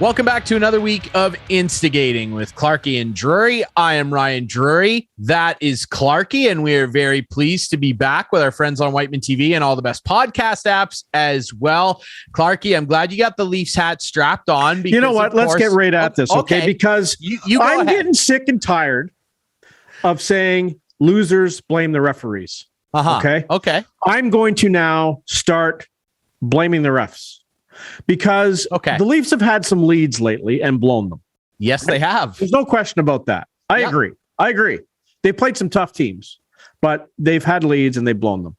Welcome back to another week of Instigating with Clarkey and Drury. I am Ryan Drury. That is Clarkey, and we are very pleased to be back with our friends on Whiteman TV and all the best podcast apps as well. Clarkey, I'm glad you got the Leafs hat strapped on. Because, you know what? Let's get right at this, okay? Because I'm getting sick and tired of saying losers blame the referees. Okay? I'm going to now start blaming the refs. Because the Leafs have had some leads lately and blown them. Yes, they have. There's no question about that. I agree. They played some tough teams, but they've had leads and they've blown them.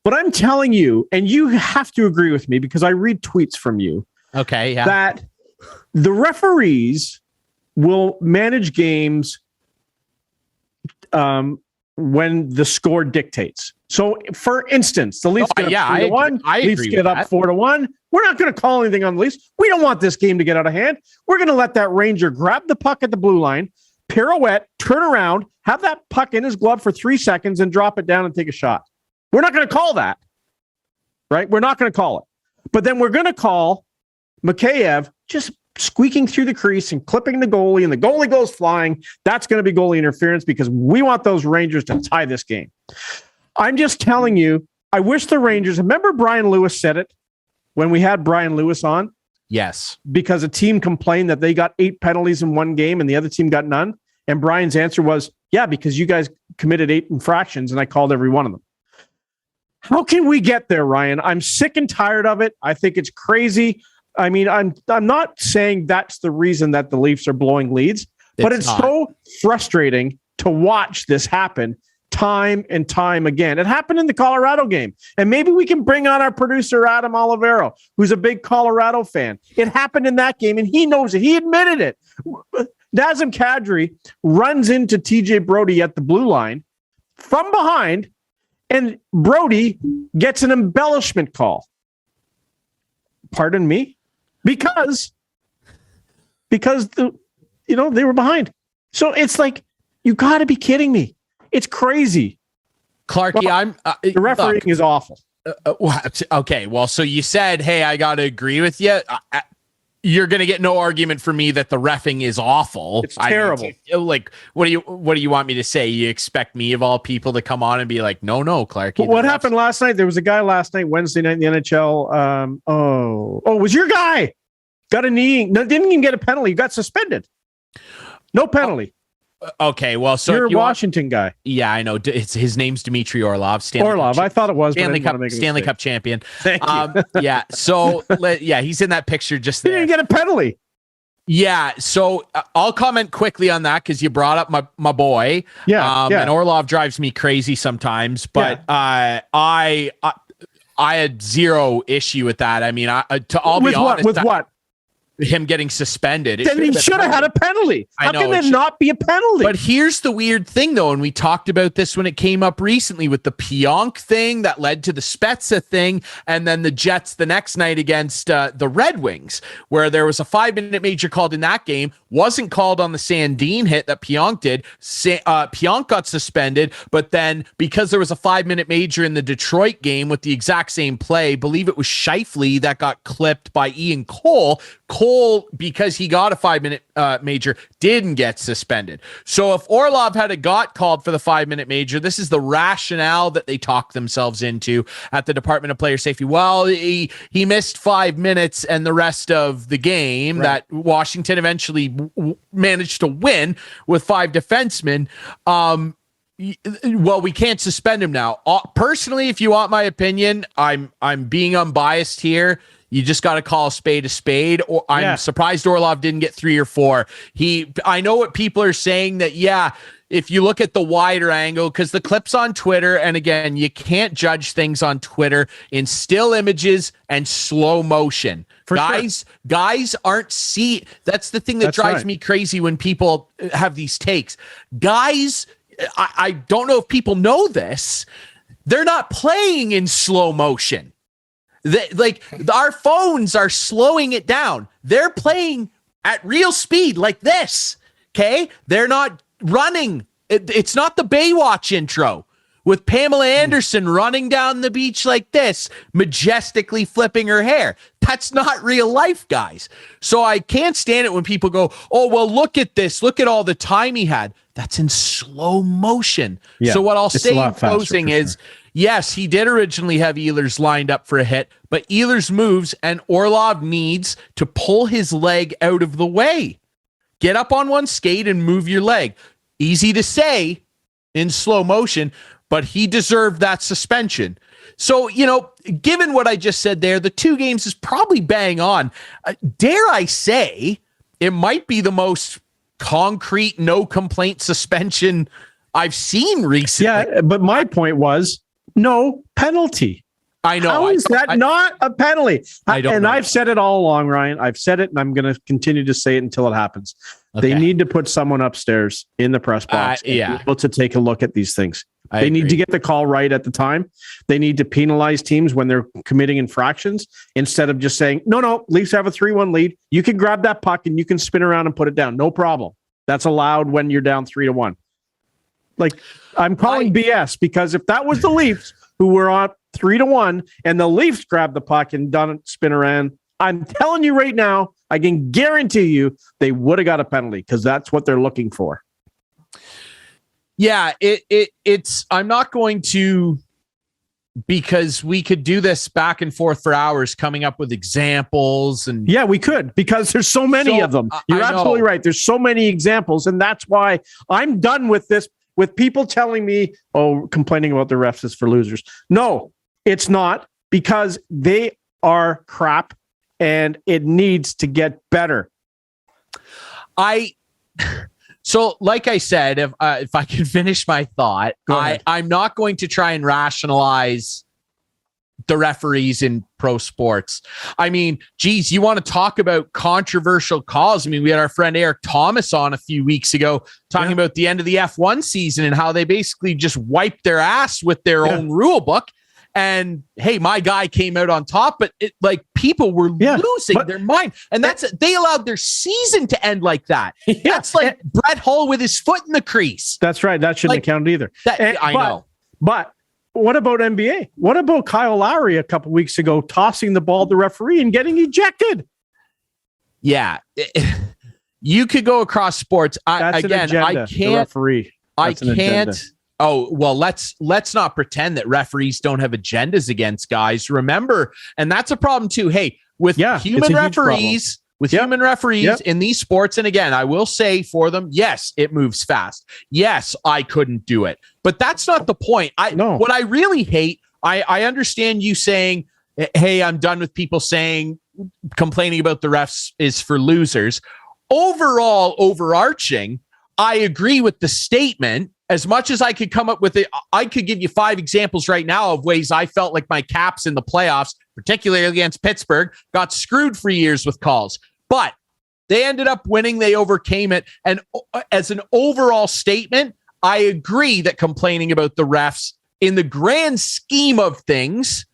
But I'm telling you, and you have to agree with me because I read tweets from you, that the referees will manage games when the score dictates. So, for instance, the Leafs get up 3-1. Leafs get up 4-1. We're not going to call anything on the Leafs. We don't want this game to get out of hand. We're going to let that Ranger grab the puck at the blue line, pirouette, turn around, have that puck in his glove for 3 seconds, and drop it down and take a shot. We're not going to call that, right? We're not going to call it. But then we're going to call Mikheyev just squeaking through the crease and clipping the goalie, and the goalie goes flying. That's going to be goalie interference because we want those Rangers to tie this game. I'm just telling you, I wish the Rangers, remember Brian Lewis said it when we had Brian Lewis on? Yes. Because a team complained that they got 8 penalties in one game and the other team got none. And Brian's answer was, yeah, because you guys committed 8 infractions and I called every one of them. How can we get there, Ryan? I'm sick and tired of it. I think it's crazy. I mean, I'm not saying that's the reason that the Leafs are blowing leads, but it's so frustrating to watch this happen time and time again. It happened in the Colorado game. And maybe we can bring on our producer, Adam Olivero, who's a big Colorado fan. It happened in that game, and he knows it. He admitted it. Nazem Kadri runs into TJ Brody at the blue line from behind, and Brody gets an embellishment call. Pardon me? Because they were behind. So it's like, you got to be kidding me. It's crazy. Clarkey, the refereeing is awful. Okay, well, so you said, hey, I got to agree with you. You're going to get no argument from me that the reffing is awful. It's terrible. Like, what do you want me to say? You expect me, of all people, to come on and be like, no, Clarkey. What happened last night? There was a guy last night, Wednesday night in the NHL. It was your guy. Got a knee. No, didn't even get a penalty. Got suspended. No penalty. Okay, well, so you're a Washington guy. Yeah, I know. His name's Dmitry Orlov. I thought it was Stanley Cup champion. Thank you. Yeah. So he's in that picture just there. He didn't get a penalty. Yeah. So I'll comment quickly on that because you brought up my boy. Yeah. And Orlov drives me crazy sometimes, but I had zero issue with that. I mean, I'll be honest. With what? Him getting suspended. Then he should have had a penalty. How can there not be a penalty? But here's the weird thing, though, and we talked about this when it came up recently with the Pionk thing that led to the Spezza thing, and then the Jets the next night against the Red Wings, where there was a 5-minute major called in that game, wasn't called on the Sandin hit that Pionk did. Pionk got suspended, but then because there was a 5-minute major in the Detroit game with the exact same play, believe it was Scheifele that got clipped by Ian Cole. Cole, because he got a 5-minute major, didn't get suspended. So if Orlov had got called for the 5-minute major, this is the rationale that they talked themselves into at the Department of Player Safety. Well, he missed 5 minutes and the rest of the game that Washington eventually managed to win with 5 defensemen. Well, we can't suspend him now. Personally, if you want my opinion, I'm being unbiased here. You just got to call a spade. Or I'm surprised Orlov didn't get 3 or 4. I know what people are saying that, if you look at the wider angle, because the clips on Twitter, and again, you can't judge things on Twitter in still images and slow motion. Guys aren't that's the thing that drives me crazy when people have these takes. Guys, I don't know if people know this. They're not playing in slow motion. Our phones are slowing it down. They're playing at real speed like this. Okay. They're not running. It's not the Baywatch intro with Pamela Anderson running down the beach like this, majestically flipping her hair. That's not real life, guys. So I can't stand it when people go, oh, well, look at this. Look at all the time he had. That's in slow motion. Yeah, so what I'll say in closing is, yes, he did originally have Ehlers lined up for a hit, but Ehlers moves and Orlov needs to pull his leg out of the way. Get up on one skate and move your leg. Easy to say in slow motion, but he deserved that suspension. So, given what I just said there, the 2 games is probably bang on. Dare I say, it might be the most concrete, no complaint suspension I've seen recently. Yeah, but my point was no penalty. I know. How is that not a penalty? I've said it all along, Ryan. I've said it, and I'm going to continue to say it until it happens. Okay. They need to put someone upstairs in the press box be able to take a look at these things. They need to get the call right at the time. They need to penalize teams when they're committing infractions instead of just saying, no, Leafs have a 3-1 lead. You can grab that puck and you can spin around and put it down. No problem. That's allowed when you're down 3-1. Like, I'm calling BS because if that was the Leafs who were on 3-1 and the Leafs grabbed the puck and done it, spin around, I'm telling you right now, I can guarantee you they would have got a penalty because that's what they're looking for. Yeah, it's I'm not going to, because we could do this back and forth for hours coming up with examples. And yeah, we could, because there's so many of them. You're absolutely right. There's so many examples. And that's why I'm done with this, with people telling me, complaining about the refs is for losers. No, it's not, because they are crap and it needs to get better. So, like I said, if I can finish my thought, I'm not going to try and rationalize the referees in pro sports. I mean, geez, you want to talk about controversial calls? I mean, we had our friend Eric Thomas on a few weeks ago talking about the end of the F1 season and how they basically just wiped their ass with their own rule book. And hey, my guy came out on top, but people were losing their mind. And they allowed their season to end like that. Yeah. That's like Brett Hull with his foot in the crease. That's right. That shouldn't have counted either. I know. But what about NBA? What about Kyle Lowry a couple weeks ago tossing the ball to the referee and getting ejected? Yeah. You could go across sports. I can't. The referee. I can't. Agenda. Oh, well, let's not pretend that referees don't have agendas against guys. Remember, and that's a problem too. Hey, with human referees in these sports, and again, I will say for them, yes, it moves fast. Yes, I couldn't do it. But that's not the point. What I really hate, I understand you saying, hey, I'm done with people complaining about the refs is for losers. Overall, overarching, I agree with the statement. As much as I could come up with it, I could give you 5 examples right now of ways I felt like my Caps in the playoffs, particularly against Pittsburgh, got screwed for years with calls. But they ended up winning. They overcame it. And as an overall statement, I agree that complaining about the refs in the grand scheme of things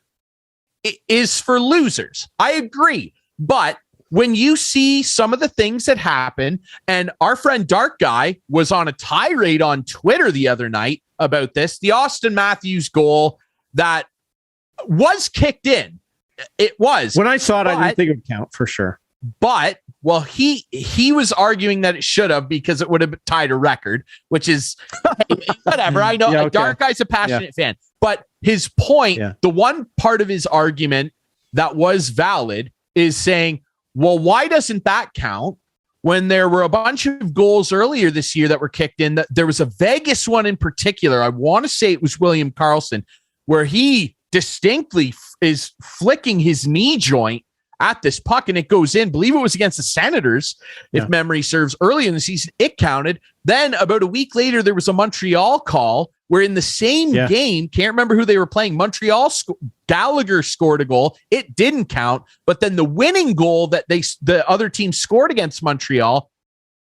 is for losers. I agree. But when you see some of the things that happen, and our friend Dark Guy was on a tirade on Twitter the other night about this, the Austin Matthews goal that was kicked in. It was. When I saw it, I didn't think it would count for sure. But, well, he was arguing that it should have because it would have tied a record, which is whatever. I know Dark Guy's a passionate fan. But his point, the one part of his argument that was valid is saying, well, why doesn't that count when there were a bunch of goals earlier this year that were kicked in? There was a Vegas one in particular. I want to say it was William Karlsson, where he distinctly is flicking his knee joint at this puck and it goes in. Believe it was against the Senators, if memory serves, early in the season. It counted. Then about a week later, there was a Montreal call where in the same game, can't remember who they were playing, Gallagher scored a goal. It didn't count. But then the winning goal that the other team scored against Montreal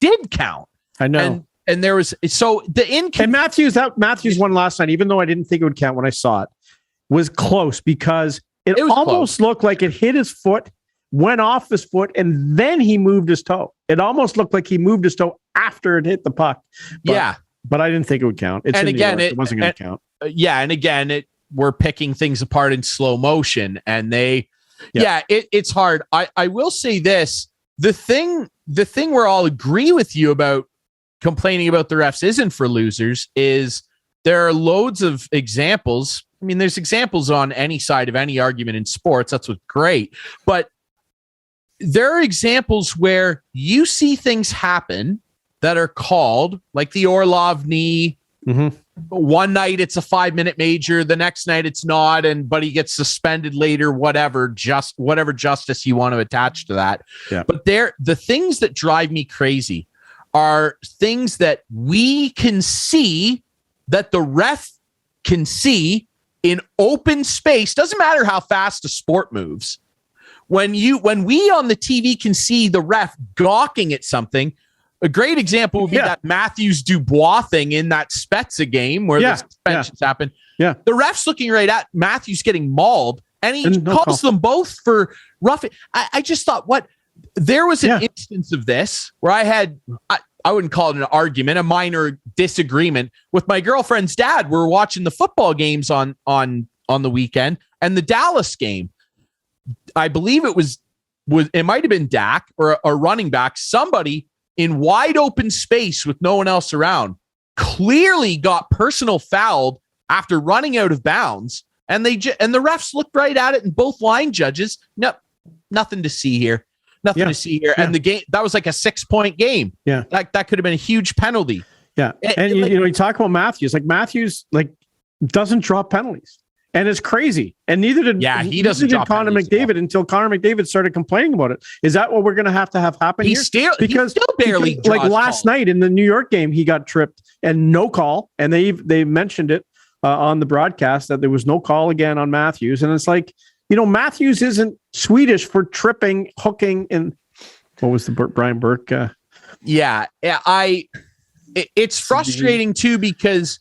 did count. I know. And there was, so the and Matthews won last night, even though I didn't think it would count when I saw it, was close because it almost looked like it hit his foot, went off his foot, and then he moved his toe. It almost looked like he moved his toe after it hit the puck. But I didn't think it would count. It wasn't going to count. And again, we're picking things apart in slow motion, and they It's hard. I will say this: the thing where I'll agree with you about complaining about the refs isn't for losers is there are loads of examples. I mean, there's examples on any side of any argument in sports. That's what's great. But there are examples where you see things happen that are called, like the Orlov knee. Mm-hmm. One night it's a 5-minute major, the next night it's not, but he gets suspended later, whatever justice you want to attach to that. Yeah. But the things that drive me crazy are things that we can see, that the ref can see in open space. Doesn't matter how fast a sport moves. When we on the TV can see the ref gawking at something, a great example would be that Matthews Dubois thing in that Spezza game where the suspensions happen. Yeah. The ref's looking right at Matthews getting mauled, and he calls them both for roughing. I just thought, there was an instance of this where I wouldn't call it an argument, a minor disagreement with my girlfriend's dad. We were watching the football games on the weekend, and the Dallas game, I believe it might have been Dak or a running back, somebody in wide open space with no one else around, clearly got personal fouled after running out of bounds. And the refs looked right at it, and both line judges, nothing to see here. Nothing to see here. Yeah. And the game, that was like a 6-point game. Yeah. That could have been a huge penalty. Yeah. And you talk about Matthews, Matthews doesn't draw penalties. And it's crazy. And neither did Connor McDavid until Connor McDavid started complaining about it. Is that what we're going to have happen here? Because he still barely draws last night in the New York game, he got tripped and no call. And they mentioned it on the broadcast that there was no call again on Matthews. And it's Matthews isn't Swedish for tripping, hooking, and what was the Brian Burke? It's frustrating too, because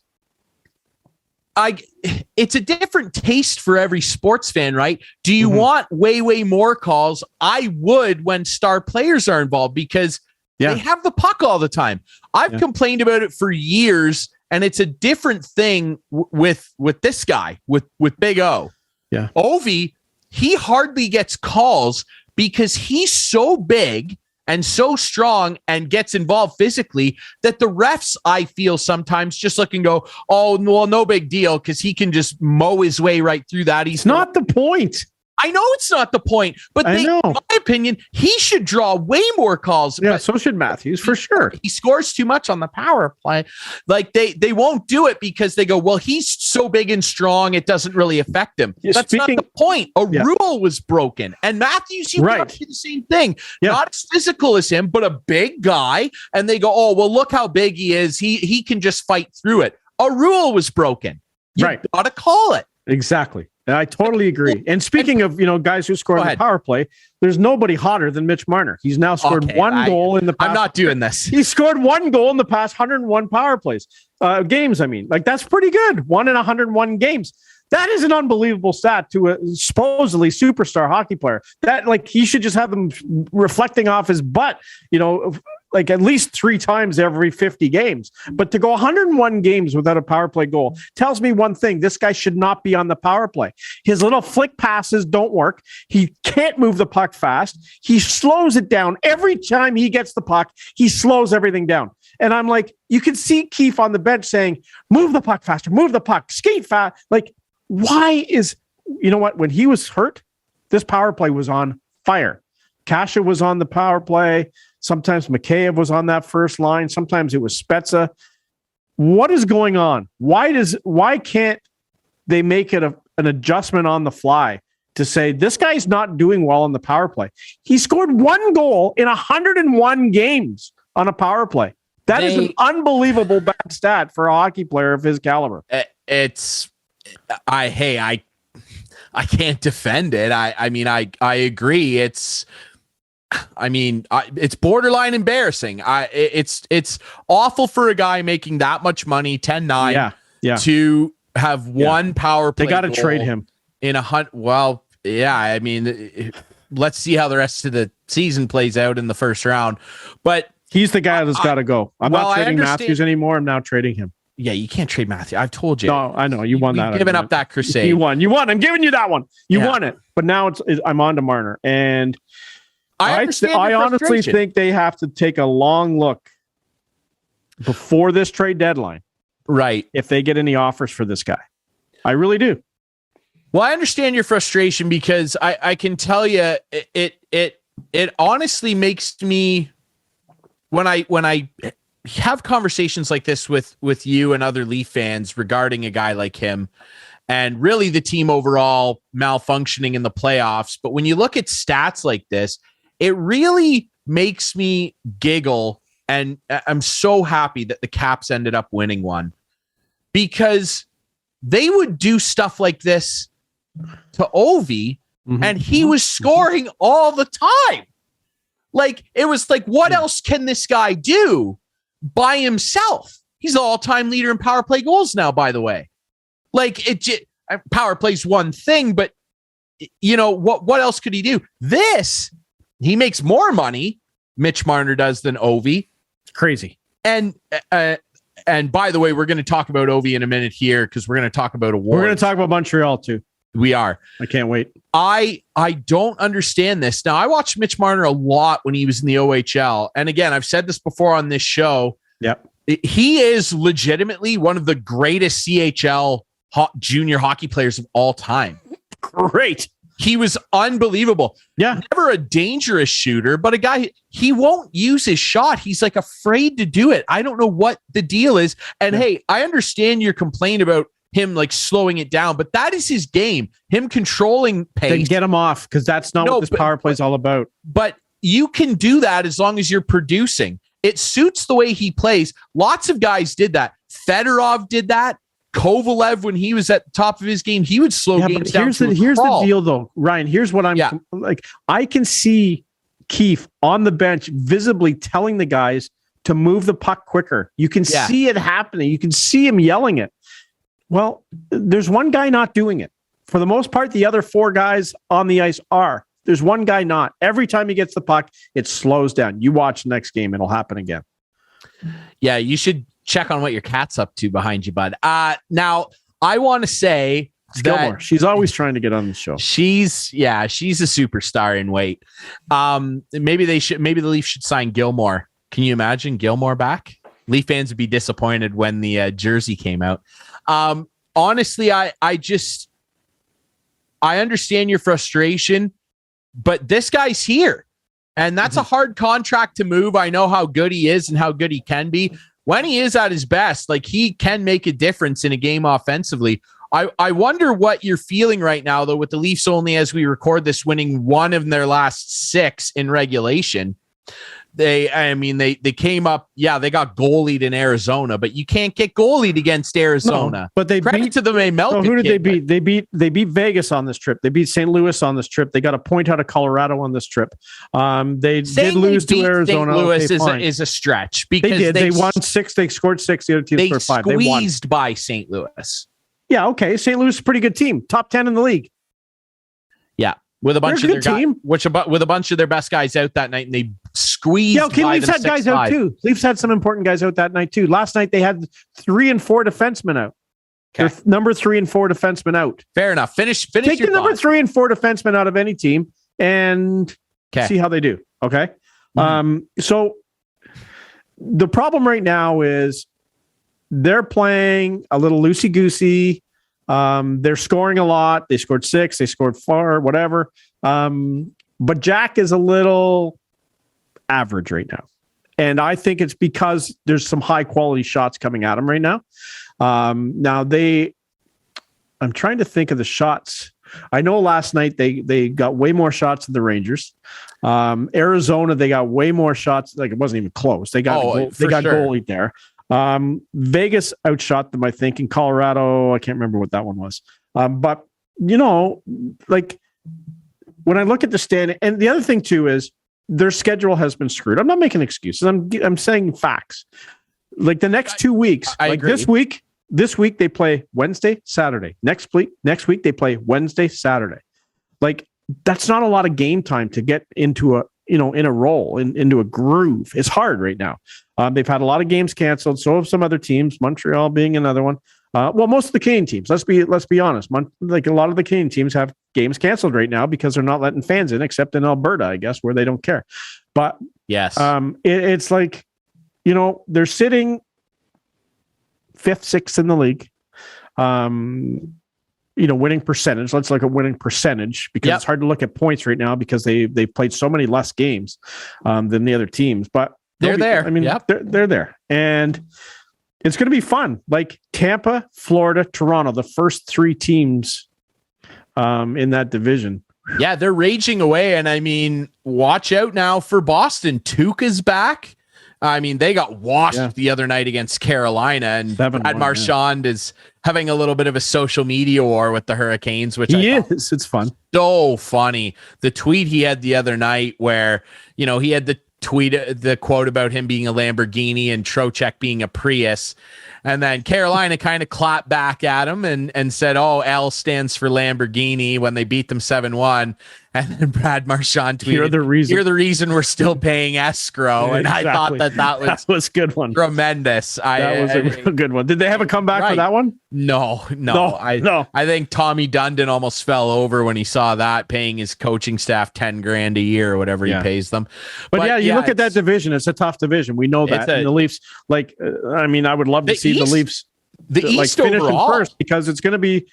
it's a different taste for every sports fan, right? Do you want way, way more calls? I would when star players are involved, because they have the puck all the time. I've complained about it for years, and it's a different thing with this guy, with Big O. Yeah. Ovi, he hardly gets calls because he's so big and so strong and gets involved physically that the refs, I feel, sometimes just look and go, oh, well, no big deal, because he can just mow his way right through that. He's not the point. I know it's not the point, but in my opinion, he should draw way more calls. Yeah, so should Matthews, for sure. He scores too much on the power play. They won't do it because they go, well, he's so big and strong, it doesn't really affect him. That's not the point. A rule was broken. And Matthews, you do the same thing. Yeah. Not as physical as him, but a big guy. And they go, oh, well, look how big he is. He can just fight through it. A rule was broken. You got to call it. Exactly. I totally agree. And speaking of, guys who score on the power play, there's nobody hotter than Mitch Marner. He's now scored one goal in the past. I'm not doing this. He scored one goal in the past 101 power plays. Games, I mean. That's pretty good. 1 in 101 games. That is an unbelievable stat to a supposedly superstar hockey player. That, he should just have them reflecting off his butt, at least 3 times every 50 games. But to go 101 games without a power play goal tells me one thing: this guy should not be on the power play. His little flick passes don't work. He can't move the puck fast. He slows it down. Every time he gets the puck, he slows everything down. And I'm like, you can see Keefe on the bench saying, move the puck faster, move the puck, skate fast. Why is, when he was hurt, this power play was on fire. Kasha was on the power play. Sometimes Mikheyev was on that first line. Sometimes it was Spezza. What is going on? Why can't they make it an adjustment on the fly to say this guy's not doing well on the power play? He scored 1 goal in 101 games on a power play. That is an unbelievable bad stat for a hockey player of his caliber. I can't defend it. I agree. It's borderline embarrassing. It's awful for a guy making that much money, 10-9, to have one power play. They got to trade him in Well, yeah. Let's see how the rest of the season plays out in the first round. But he's the guy that's got to go. I'm not trading Matthews anymore. I'm now trading him. Yeah, you can't trade Matthew. I've told you. No, I know you won that. You've given up that crusade. You won. I'm giving you that one. You won it. But now I'm on to Marner, and I honestly think they have to take a long look before this trade deadline, right? If they get any offers for this guy, I really do. Well, I understand your frustration because I can tell you it honestly makes me when I have conversations like this with you and other Leaf fans regarding a guy like him and really the team overall malfunctioning in the playoffs. But when you look at stats like this, it really makes me giggle. And I'm so happy that the Caps ended up winning one because they would do stuff like this to Ovi and he was scoring all the time. Like, it was like, what else can this guy do by himself? He's the all-time leader in power play goals now, by the way. Like, power play's one thing, but you know, what else could he do? He makes more money, Mitch Marner does, than Ovi. Crazy. And by the way, we're going to talk about Ovi in a minute here because we're going to talk about awards. We're going to talk about Montreal too. We are. I can't wait. I don't understand this. Now, I watched Mitch Marner a lot when he was in the OHL. And again, I've said this before on this show. Yep. He is legitimately one of the greatest CHL junior hockey players of all time. Great. He was unbelievable. Yeah. Never a dangerous shooter, but a guy, he won't use his shot. He's like afraid to do it. I don't know what the deal is. And hey, I understand your complaint about him like slowing it down, but that is his game. Him controlling pace. Then get him off because that's not what this power play is all about. But you can do that as long as you're producing. It suits the way he plays. Lots of guys did that. Fedorov did that. Kovalev, when he was at the top of his game, he would slow games down. Here's the deal, though, Ryan. Here's what I'm like. I can see Keefe on the bench visibly telling the guys to move the puck quicker. You can see it happening. You can see him yelling it. Well, there's one guy not doing it. For the most part, the other four guys on the ice are. There's one guy not. Every time he gets the puck, it slows down. You watch the next game, it'll happen again. Yeah, you should check on what your cat's up to behind you, bud. Now, I want to say Gilmore. She's always trying to get on the show. She's a superstar in weight. Maybe the Leafs should sign Gilmore. Can you imagine Gilmore back? Leaf fans would be disappointed when the jersey came out. Honestly, I understand your frustration, but this guy's here. And that's a hard contract to move. I know how good he is and how good he can be. When he is at his best, like he can make a difference in a game offensively. I wonder what you're feeling right now, though, with the Leafs only, as we record this, winning one of their last 6 in regulation. They came up, they got goalied in Arizona, but you can't get goalied against Arizona. No, but they beat to the Melka. So who did they beat? They beat Vegas on this trip. They beat St. Louis on this trip. They got a point out of Colorado on this trip. They did lose to Arizona. St. Louis is a stretch because they won 6. They scored 6. The other team scored 5. They squeezed by St. Louis. Yeah, okay. St. Louis is a pretty good team. Top 10 in the league. Yeah. With a bunch of their team, with a bunch of their best guys out that night, and they squeezed. Yeah, okay. Leafs had guys out too. Leafs had some important guys out that night too. Last night they had 3 and 4 defensemen out. Okay. Their number 3 and 4 defensemen out. Fair enough. Finish. Take the number 3 and 4 defensemen out of any team and see how they do. Okay. So the problem right now is they're playing a little loosey goosey. They're scoring a lot. They scored 6. They scored 4. Whatever. But Jack is a little average right now. And I think it's because there's some high quality shots coming at him right now. I'm trying to think of the shots. I know last night they got way more shots than the Rangers. Arizona, they got way more shots. Like it wasn't even close. They got goalie there. Vegas outshot them, I think. In Colorado, I can't remember what that one was. But like when I look at the standing, and the other thing too is their schedule has been screwed. I'm not making excuses. I'm saying facts. Like the next 2 weeks, I agree. This week they play Wednesday, Saturday. Next week they play Wednesday, Saturday. Like that's not a lot of game time to get into in a roll, into a groove. It's hard right now. They've had a lot of games canceled. So have some other teams, Montreal being another one. Well, most of the Canadian teams, let's be honest. Like a lot of the Canadian teams have games canceled right now because they're not letting fans in, except in Alberta, I guess, where they don't care. But yes, it's like, they're sitting 5th, 6th in the league. Winning percentage. Let's look at winning percentage, because it's hard to look at points right now because they've played so many less games than the other teams. But they're there. I mean, they're there, and it's going to be fun. Like Tampa, Florida, Toronto, the first 3 teams in that division. Yeah, they're raging away, and I mean, watch out now for Boston. Tuca's back. I mean, they got washed the other night against Carolina, and Brad Marchand is having a little bit of a social media war with the Hurricanes, which it's fun. So funny. The tweet he had the other night where, he had the quote about him being a Lamborghini and Trocheck being a Prius. And then Carolina kind of clapped back at him and said, "Oh, L stands for Lamborghini," when they beat them 7-1. And then Brad Marchand tweeted, You're the reason we're still paying escrow. And I thought that was a good one. Tremendous. That was a real good one. Did they have a comeback for that one? No. I think Tommy Dundon almost fell over when he saw that, paying his coaching staff $10,000 a year or whatever he pays them. But you look at that division. It's a tough division. We know that. And the Leafs, I would love to see the Leafs East finish overall first, because it's going to be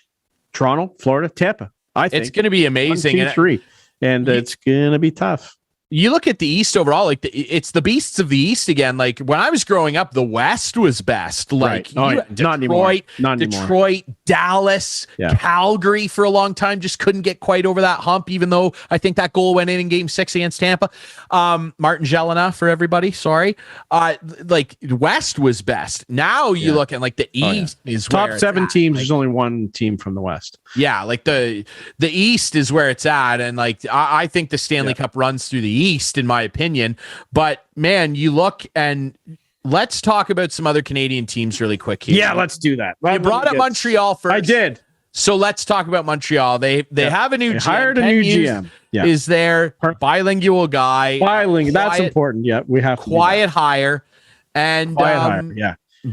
Toronto, Florida, Tampa. I think it's going to be amazing. 1, 2, 3, and it's going to be tough. You look at the East overall, like it's the beasts of the East again. Like when I was growing up, the West was best. Like not anymore. Detroit, Dallas, Calgary for a long time just couldn't get quite over that hump, even though I think that goal went in Game 6 against Tampa. Martin Jelena for everybody. Sorry. Like West was best. Now you look at like the East is top where 7 teams. There's only 1 team from the West. Yeah, like the East is where it's at, and like I think the Stanley Cup runs through the East, in my opinion. But man, you look, and let's talk about some other Canadian teams really quick here. Yeah, let's do that. You brought up Montreal first. I did. So let's talk about Montreal. They have a new GM. Hired a new GM. Yeah. Is there bilingual guy? Bilingual. That's important. Yeah, we have quiet hire. And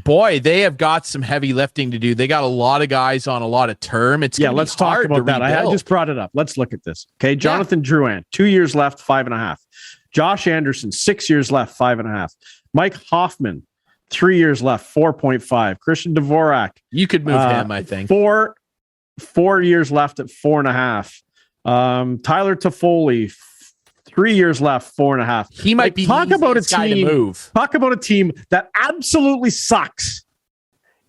boy, they have got some heavy lifting to do. They got a lot of guys on a lot of term. Let's talk about that. I just brought it up. Let's look at this. Okay, Jonathan Drouin, 2 years left, 5.5. Josh Anderson, 6 years left, 5.5. Mike Hoffman, 3 years left, 4.5. Christian Dvorak, you could move him. I think 4 years left at 4.5. Tyler Toffoli, 3 years left, 4.5. He might be talk about a team. Move. Talk about a team that absolutely sucks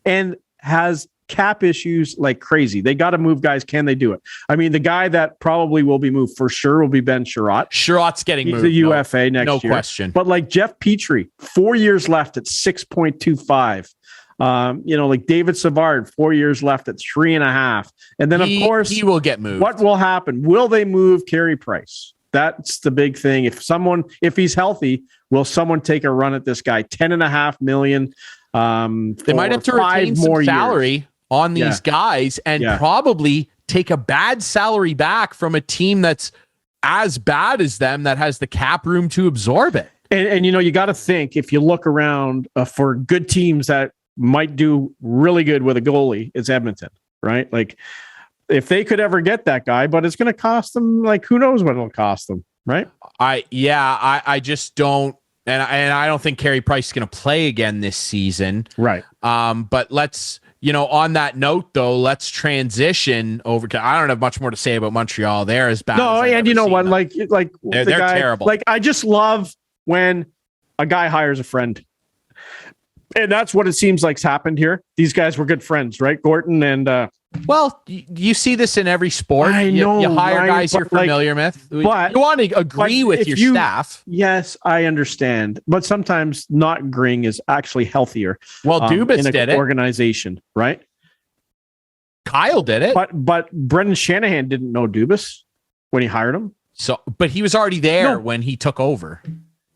and has cap issues like crazy. They got to move guys. Can they do it? I mean, the guy that probably will be moved for sure will be Ben Sherratt. Sherratt's getting moved. He's a UFA next year. No question. But like Jeff Petrie, 4 years left at 6.25. Like David Savard, 4 years left at 3.5. And then, of course, he will get moved. What will happen? Will they move Carey Price? That's the big thing. If he's healthy, will someone take a run at this guy? $10.5 million. They might have to retain some salary on these guys and probably take a bad salary back from a team that's as bad as them, that has the cap room to absorb it. And you got to think, if you look around for good teams that might do really good with a goalie, it's Edmonton, right? Like, if they could ever get that guy, but it's going to cost them, like, who knows what it'll cost them, right? I just don't, and I don't think Carey Price is going to play again this season, right? But let's, on that note though, let's transition over to. I don't have much more to say about Montreal. They're as bad. No, and you know what? Them. Like they're terrible. Like, I just love when a guy hires a friend. And that's what it seems like's happened here. These guys were good friends, right? Gorton and well, you see this in every sport. I know, you hire guys you're familiar with. But you want to agree with your staff. Yes, I understand. But sometimes not agreeing is actually healthier. Well, Dubas did it. Organization, right? Kyle did it. But Brendan Shanahan didn't know Dubas when he hired him. So, but he was already there when he took over.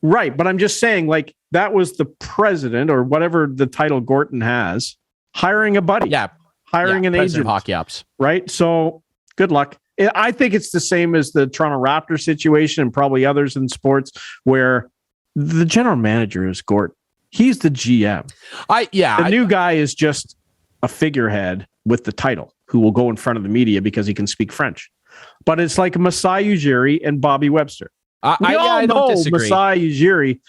Right, but I'm just saying, like, that was the president or whatever the title Gorton has hiring a buddy. Yeah. Hiring an agent. Hockey ops. Right? So good luck. I think it's the same as the Toronto Raptors situation and probably others in sports where the general manager is Gort. He's the GM. The new guy is just a figurehead with the title who will go in front of the media because he can speak French. But it's like Masai Ujiri and Bobby Webster. I don't disagree. Masai Ujiri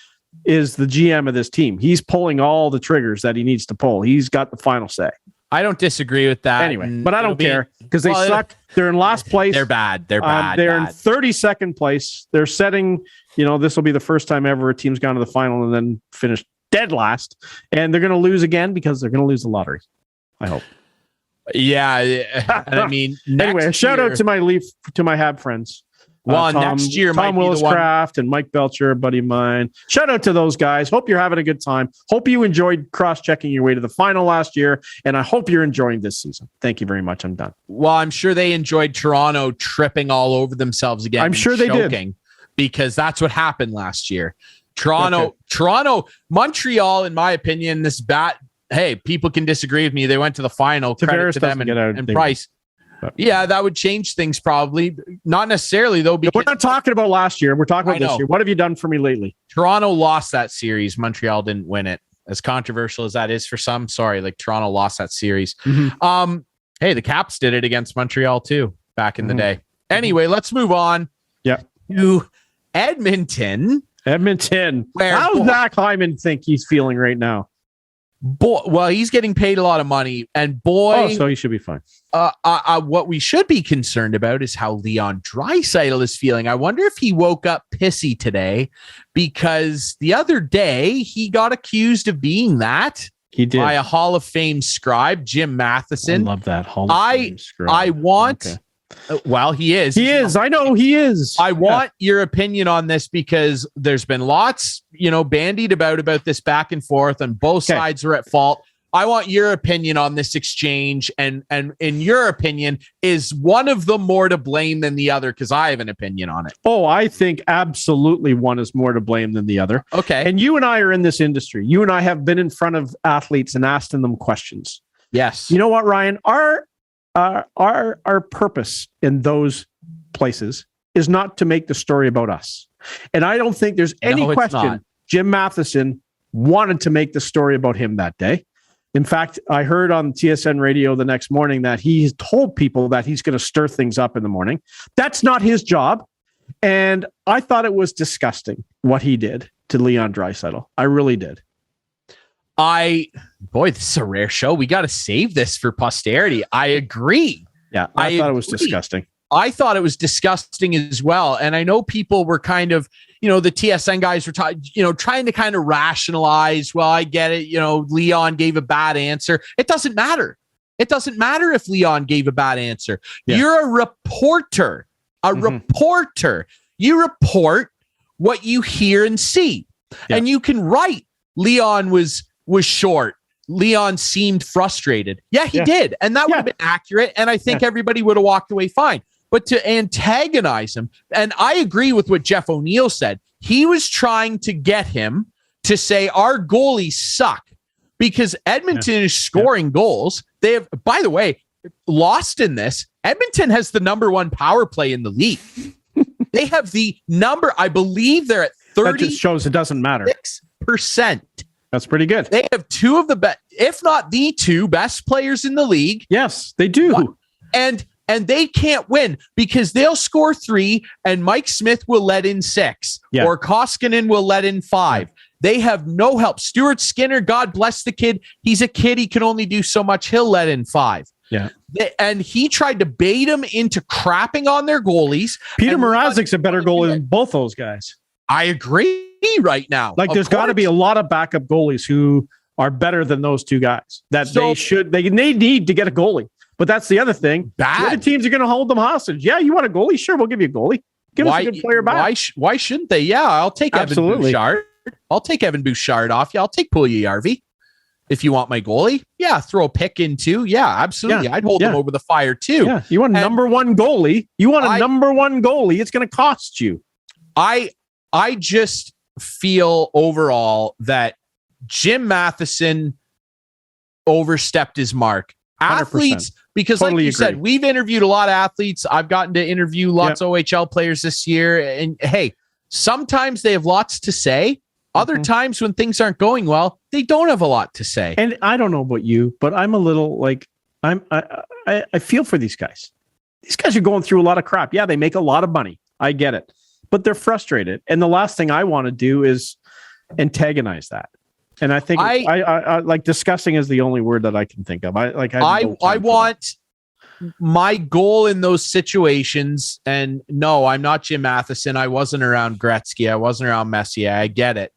is the GM of this team. He's pulling all the triggers that he needs to pull. He's got the final say. I don't disagree with that. Anyway, but I don't care because they suck. They're in last place. They're bad. They're bad. They're in 32nd place. They're setting, this will be the first time ever a team's gone to the final and then finished dead last. And they're going to lose again because they're going to lose the lottery. I hope. Yeah. I mean, anyway, a shout out to my Hab friends. Well, next year, Tom Willis-Craft and Mike Belcher, a buddy of mine. Shout out to those guys. Hope you're having a good time. Hope you enjoyed cross-checking your way to the final last year, and I hope you're enjoying this season. Thank you very much. I'm done. Well, I'm sure they enjoyed Toronto tripping all over themselves again. I'm sure they did. Because that's what happened last year. Toronto, Montreal, in my opinion, this bat. Hey, people can disagree with me. They went to the final. Credit to them and Price. Yeah, that would change things probably. Not necessarily, though. Because we're not talking about last year. We're talking about this year. What have you done for me lately? Toronto lost that series. Montreal didn't win it. As controversial as that is for some, Toronto lost that series. Mm-hmm. Hey, the Caps did it against Montreal too back in the day. Anyway, let's move on. To Edmonton. How's Zach Hyman think he's feeling right now? Well, he's getting paid a lot of money, and so he should be fine. What we should be concerned about is how Leon Draisaitl is feeling. I wonder if he woke up pissy today because the other day he got accused of being that. He did by a Hall of Fame scribe, Jim Matheson. I love that Hall of Fame scribe. I want. Okay. Well, he is. He is. I know he is. I want your opinion on this because there's been lots, bandied about this back and forth, and both sides are at fault. I want your opinion on this exchange, and in your opinion, is one of them more to blame than the other? Because I have an opinion on it. Oh, I think absolutely one is more to blame than the other. Okay. And you and I are in this industry. You and I have been in front of athletes and asking them questions. Yes. You know what, Ryan? Our purpose in those places is not to make the story about us. And I don't think there's any question Jim Matheson wanted to make the story about him that day. In fact, I heard on TSN radio the next morning that he told people that he's going to stir things up in the morning. That's not his job. And I thought it was disgusting what he did to Leon Draisaitl. I really did. This is a rare show. We got to save this for posterity. I agree. Yeah, I thought it was disgusting. I thought it was disgusting as well. And I know people were kind of, the TSN guys were trying to kind of rationalize. Well, I get it. Leon gave a bad answer. It doesn't matter. It doesn't matter if Leon gave a bad answer. Yeah. You're a reporter. Reporter. You report what you hear and see. Yeah. And you can write Leon was short. Leon seemed frustrated. Yeah, he did. And that would have been accurate. And I think everybody would have walked away fine. But to antagonize him, and I agree with what Jeff O'Neill said, he was trying to get him to say our goalies suck because Edmonton is scoring goals. They have, by the way, lost in this. Edmonton has the number one power play in the league. They have the number, I believe they're at 30. That just shows it doesn't matter. 6%. That's pretty good. They have two of the best, if not the two best players in the league. Yes, they do. And they can't win because they'll score 3 and Mike Smith will let in 6 or Koskinen will let in 5. They have no help. Stewart Skinner, God bless the kid. He's a kid. He can only do so much. He'll let in 5. Yeah. And he tried to bait him into crapping on their goalies. Peter Mrazek's a better goalie than both those guys. I agree right now. Like there's got to be a lot of backup goalies who are better than those two guys that they need to get a goalie. But that's the other thing. The other teams are going to hold them hostage. Yeah, you want a goalie? Sure, we'll give you a goalie. Give us a good player back. Why shouldn't they? Yeah, I'll take Evan Bouchard. I'll take Evan Bouchard off. Yeah, I'll take Puljujärvi. If you want my goalie, throw a pick in too. Yeah, absolutely. I'd hold them over the fire too. Yeah, you want a number one goalie. Number one goalie. It's going to cost you. I just feel overall that Jim Matheson overstepped his mark. Athletes, because totally like you agree. said, we've interviewed a lot of athletes. I've gotten to interview lots of OHL players this year. And hey, sometimes they have lots to say. Other times when things aren't going well, they don't have a lot to say. And I don't know about you, but I'm a little like, I feel for these guys. These guys are going through a lot of crap. Yeah, they make a lot of money. I get it. But they're frustrated. And the last thing I want to do is antagonize that. And I think I like disgusting is the only word that I can think of. I want my goal in those situations. And no, I'm not Jim Matheson. I wasn't around Gretzky. I wasn't around Messier. I get it.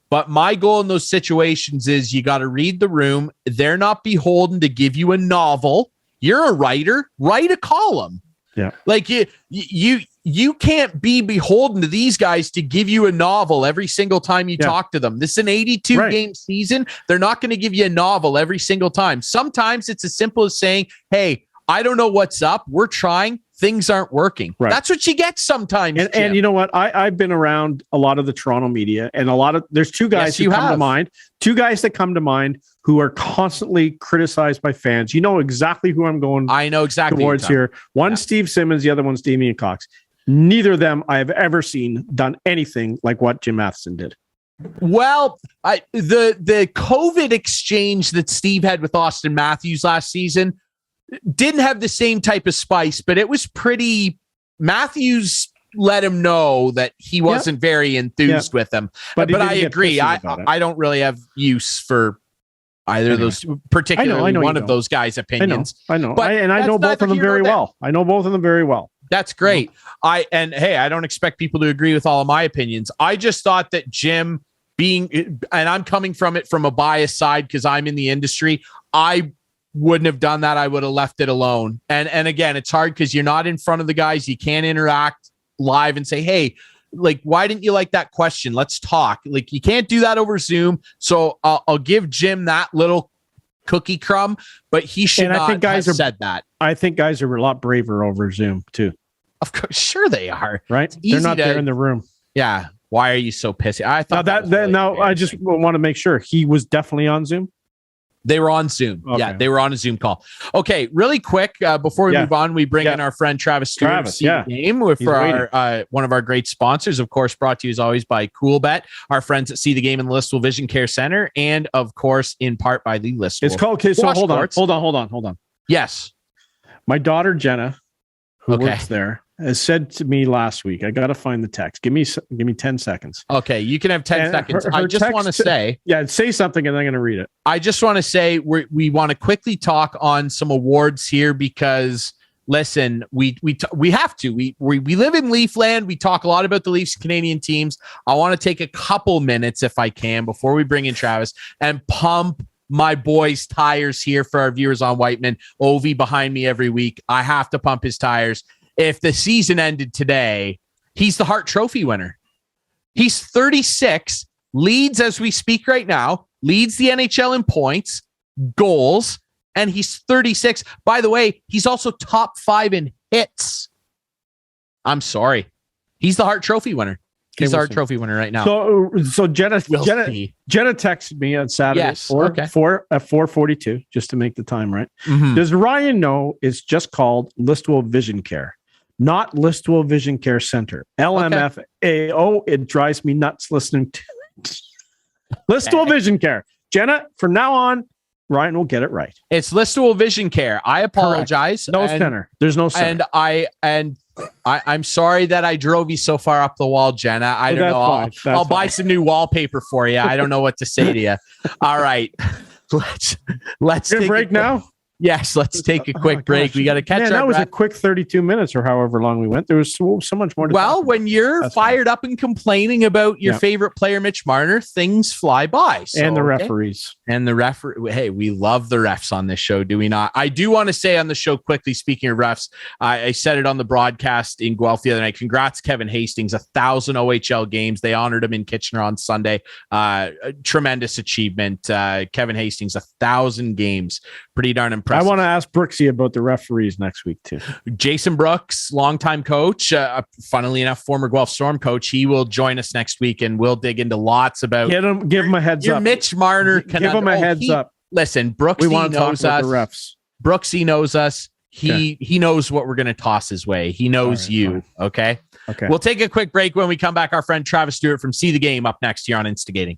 But my goal in those situations is you got to read the room. They're not beholden to give you a novel. You're a writer. Write a column. Yeah. Like you can't be beholden to these guys to give you a novel every single time you talk to them. This is an 82 game season. They're not going to give you a novel every single time. Sometimes it's as simple as saying, hey, I don't know what's up. We're trying. Things aren't working. Right. That's what you get sometimes. And you know what? I've been around a lot of the Toronto media, and there's two guys who come to mind. Two guys that come to mind who are constantly criticized by fans. You know exactly who I'm going. I know exactly towards here. One, Steve Simmons. The other one's Damian Cox. Neither of them I have ever seen done anything like what Jim Matheson did. Well, the COVID exchange that Steve had with Austin Matthews last season didn't have the same type of spice, but it was pretty. Matthews let him know that he wasn't very enthused with him. But I agree. I don't really have use for either of those, particularly one of those guys' opinions. I know. But I know both of them very well. I know both of them very well. That's great. I don't expect people to agree with all of my opinions. I just thought that Jim and I'm coming from it from a biased side because I'm in the industry. I wouldn't have done that. I would have left it alone. And again, it's hard because you're not in front of the guys. You can't interact live and say, hey, like, why didn't you like that question? Let's talk. Like, you can't do that over Zoom. So I'll give Jim that little cookie crumb, but he should not have said that. I think guys are a lot braver over Zoom too. Of course, sure they are. Right? They're not there in the room. Yeah. Why are you so pissy? I thought I just want to make sure he was definitely on Zoom. They were on Zoom. Okay. Yeah, they were on a Zoom call. Okay, really quick, before we move on, we bring in our friend Travis Stewart to see the game for our one of our great sponsors, of course, brought to you as always by Coolbet, our friends that see the game in the Listowel Vision Care Center, and of course, in part by the Listowel. It's called, okay, so hold on. Yes. My daughter, Jenna, who works there, has said to me last week, I got to find the text. Give me 10 seconds. Okay, you can have 10 seconds. I just want to say... say something and I'm going to read it. I just want to say we want to quickly talk on some awards here because, listen, we have to. We live in Leafland. We talk a lot about the Leafs Canadian teams. I want to take a couple minutes, if I can, before we bring in Travis, and pump my boy's tires here for our viewers on Whiteman. Ovi behind me every week. I have to pump his tires. If the season ended today, he's the Hart Trophy winner. He's 36, leads as we speak right now, leads the NHL in points, goals, and he's 36. By the way, he's also top 5 in hits. I'm sorry. He's the Hart Trophy winner. He's the Hart Trophy winner right now. So Jenna texted me on Saturday at 4:42, just to make the time right. Mm-hmm. Does Ryan know it's just called Listowel Vision Care? Not Listowel Vision Care Center. LMFAO. It drives me nuts listening to it. Listowel Vision Care. Jenna, from now on, Ryan will get it right. It's Listowel Vision Care. I apologize. Correct. No center. There's no center. And I'm sorry that I drove you so far up the wall, Jenna. I don't know. I'll buy some new wallpaper for you. I don't know what to say to you. All right. Let's take a break now. Yes, let's take a quick break. We got to catch up. That was a quick 32 minutes or however long we went. There was so much more to talk about. When you're fired up and complaining about your favorite player, Mitch Marner, things fly by. And the referees. And the referee. Hey, we love the refs on this show, do we not? I do want to say on the show quickly, speaking of refs, I said it on the broadcast in Guelph the other night. Congrats, Kevin Hastings, 1,000 OHL games. They honored him in Kitchener on Sunday. Tremendous achievement. Kevin Hastings, 1,000 games. Pretty darn impressive. I want to ask Brooksy about the referees next week too. Jason Brooks, longtime coach, funnily enough, former Guelph Storm coach. He will join us next week, and we'll dig into lots about. Give him a heads up. Mitch Marner. Give him a heads up. Listen, Brooksy we want to knows talk about us. the refs. Brooksy knows us. He knows what we're going to toss his way. He knows you. Fine. Okay. We'll take a quick break. When we come back, our friend Travis Stewart from See the Game up next here on Instigating.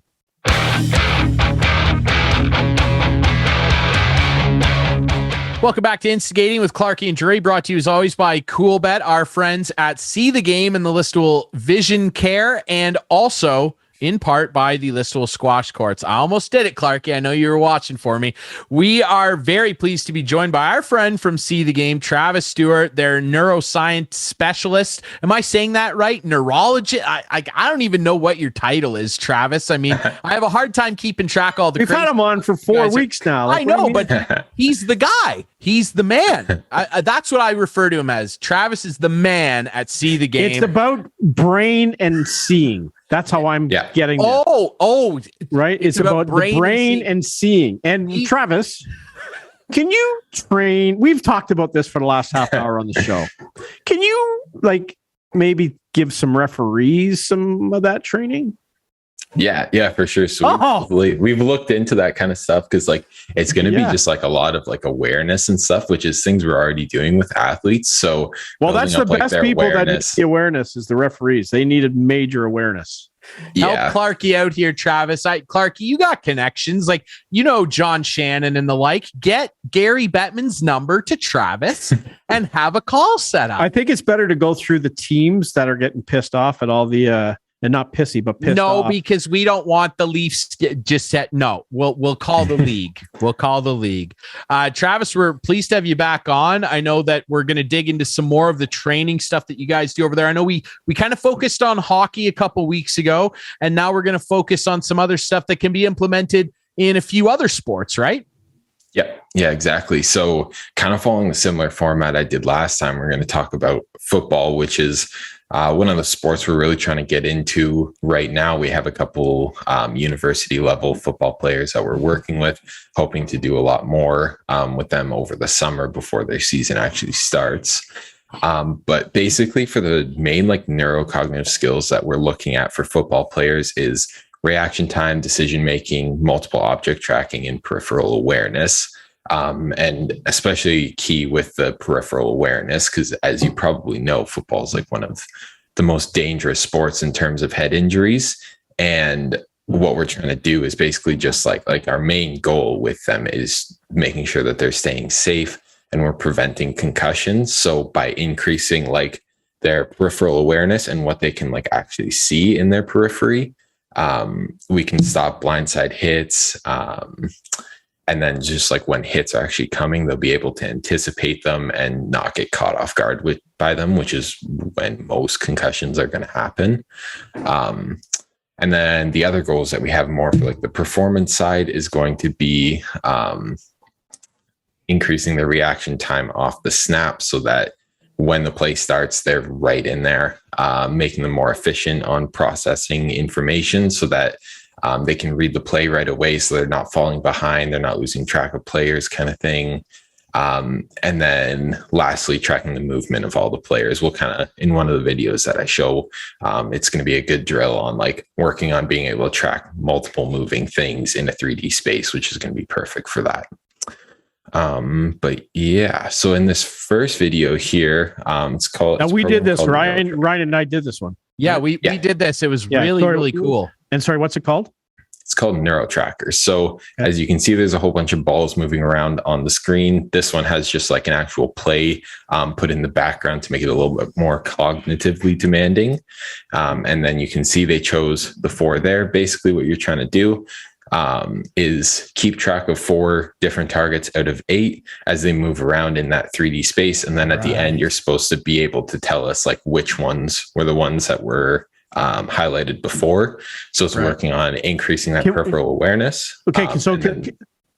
Welcome back to Instigating with Clarkey and Drury, brought to you as always by Coolbet, our friends at See the Game and the Listowel Vision Care, and also in part by the Listowel Squash Courts. I almost did it, Clarkey. I know you were watching for me. We are very pleased to be joined by our friend from See the Game, Travis Stewart, their neuroscience specialist. Am I saying that right? Neurologist? I don't even know what your title is, Travis. I mean, I have a hard time keeping track of all the. We've had him on for 4 weeks now. Like, I know, but he's the guy. He's the man. That's what I refer to him as. Travis is the man at See the Game. It's about brain and seeing. That's how I'm getting there. Right? It's about the brain and seeing. And Travis, can you train? We've talked about this for the last half hour on the show. Can you maybe give some referees some of that training? Yeah, for sure. So we've looked into that kind of stuff because it's going to be just a lot of awareness and stuff, which is things we're already doing with athletes. So that's the best people that need the awareness is the referees. They needed major awareness. Help Clarkey out here, Travis. Clarkey, you got connections, John Shannon and the like. Get Gary Bettman's number to Travis and have a call set up. I think it's better to go through the teams that are getting pissed off at all the and not pissy, but pissed off. No, because we don't want the Leafs we'll call the league. We'll call the league. Travis, we're pleased to have you back on. I know that we're going to dig into some more of the training stuff that you guys do over there. I know we kind of focused on hockey a couple weeks ago, and now we're going to focus on some other stuff that can be implemented in a few other sports, right? Yeah, exactly. So kind of following the similar format I did last time, we're going to talk about football, which is one of the sports we're really trying to get into right now. We have a couple university level football players that we're working with, hoping to do a lot more with them over the summer before their season actually starts. But basically for the main neurocognitive skills that we're looking at for football players is reaction time, decision-making, multiple object tracking, and peripheral awareness. And especially key with the peripheral awareness, because as you probably know, football is one of the most dangerous sports in terms of head injuries. And what we're trying to do is basically just our main goal with them is making sure that they're staying safe and we're preventing concussions. So by increasing their peripheral awareness and what they can actually see in their periphery, we can stop blindside hits. And then just when hits are actually coming, they'll be able to anticipate them and not get caught off guard by them, which is when most concussions are going to happen. And then the other goals that we have more for the performance side is going to be increasing the reaction time off the snap so that when the play starts, they're right in there, making them more efficient on processing information so that they can read the play right away, so they're not falling behind, they're not losing track of players kind of thing. And then lastly, tracking the movement of all the players. We'll kind of, in one of the videos that I show, it's going to be a good drill on working on being able to track multiple moving things in a 3D space, which is going to be perfect for that. But yeah, so in this first video here, it's called. Now we did this. Ryan and I did this one. Yeah, we did this. It was really cool. And sorry, what's it called? It's called NeuroTracker. So as you can see, there's a whole bunch of balls moving around on the screen. This one has just an actual play put in the background to make it a little bit more cognitively demanding. And then you can see they chose the 4 there. Basically what you're trying to do is keep track of 4 different targets out of 8 as they move around in that 3D space. And then at the end, you're supposed to be able to tell us which ones were the ones that were highlighted before. So it's working on increasing that peripheral awareness. Okay.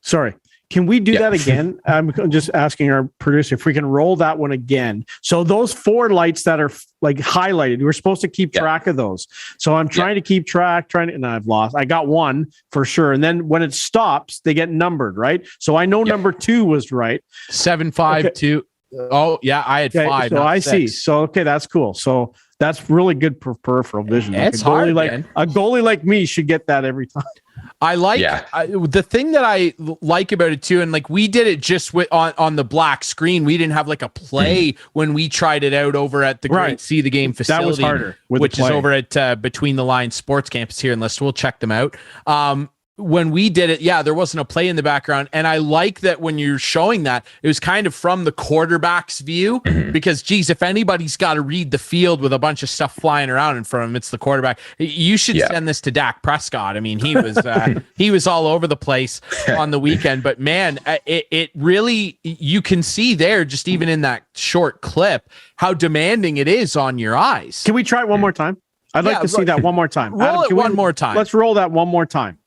Sorry. Can we do that again? I'm just asking our producer if we can roll that one again. So those 4 lights that are highlighted, we're supposed to keep track of those. So I'm trying to keep track, and I've lost. I got 1 for sure. And then when it stops, they get numbered, right? So I know number 2 was right. 752. Oh yeah, I had 5. So I 6. See. So okay, that's cool. So That's really good peripheral vision. It's hard, man. A goalie like me should get that every time. I like the thing that I like about it too, and like we did it just on the black screen. We didn't have like a play when we tried it out over at the Great See the Game facility. That was harder, which is over at Between the Lines Sports Campus here in Listowel. We'll check them out. When we did it, there wasn't a play in the background. And I like that when you're showing that, it was kind of from the quarterback's view, because, geez, if anybody's got to read the field with a bunch of stuff flying around in front of him, it's the quarterback. You should send this to Dak Prescott. I mean, he was all over the place on the weekend. But, man, it really, you can see there, just even in that short clip, how demanding it is on your eyes. Can we try it one more time? I'd like to see that one more time. Roll it one more time. Let's roll that one more time.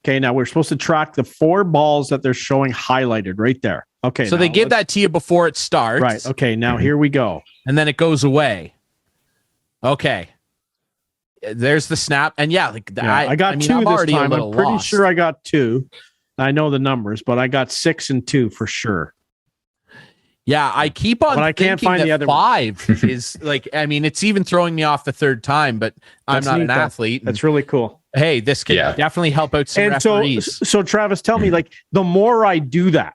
Okay, now we're supposed to track the 4 balls that they're showing highlighted right there. Okay. So they give that to you before it starts. Right. Okay, now here we go. And then it goes away. Okay. There's the snap. And I got 2 this time. I'm pretty sure I got 2. I know the numbers, but I got 6 and 2 for sure. Yeah, I keep on I can't find the other 5 is like, I mean, it's even throwing me off the 3rd time, but I'm not an athlete. That's really cool. Hey, this can definitely help out some referees. So Travis, tell me, like, the more I do that,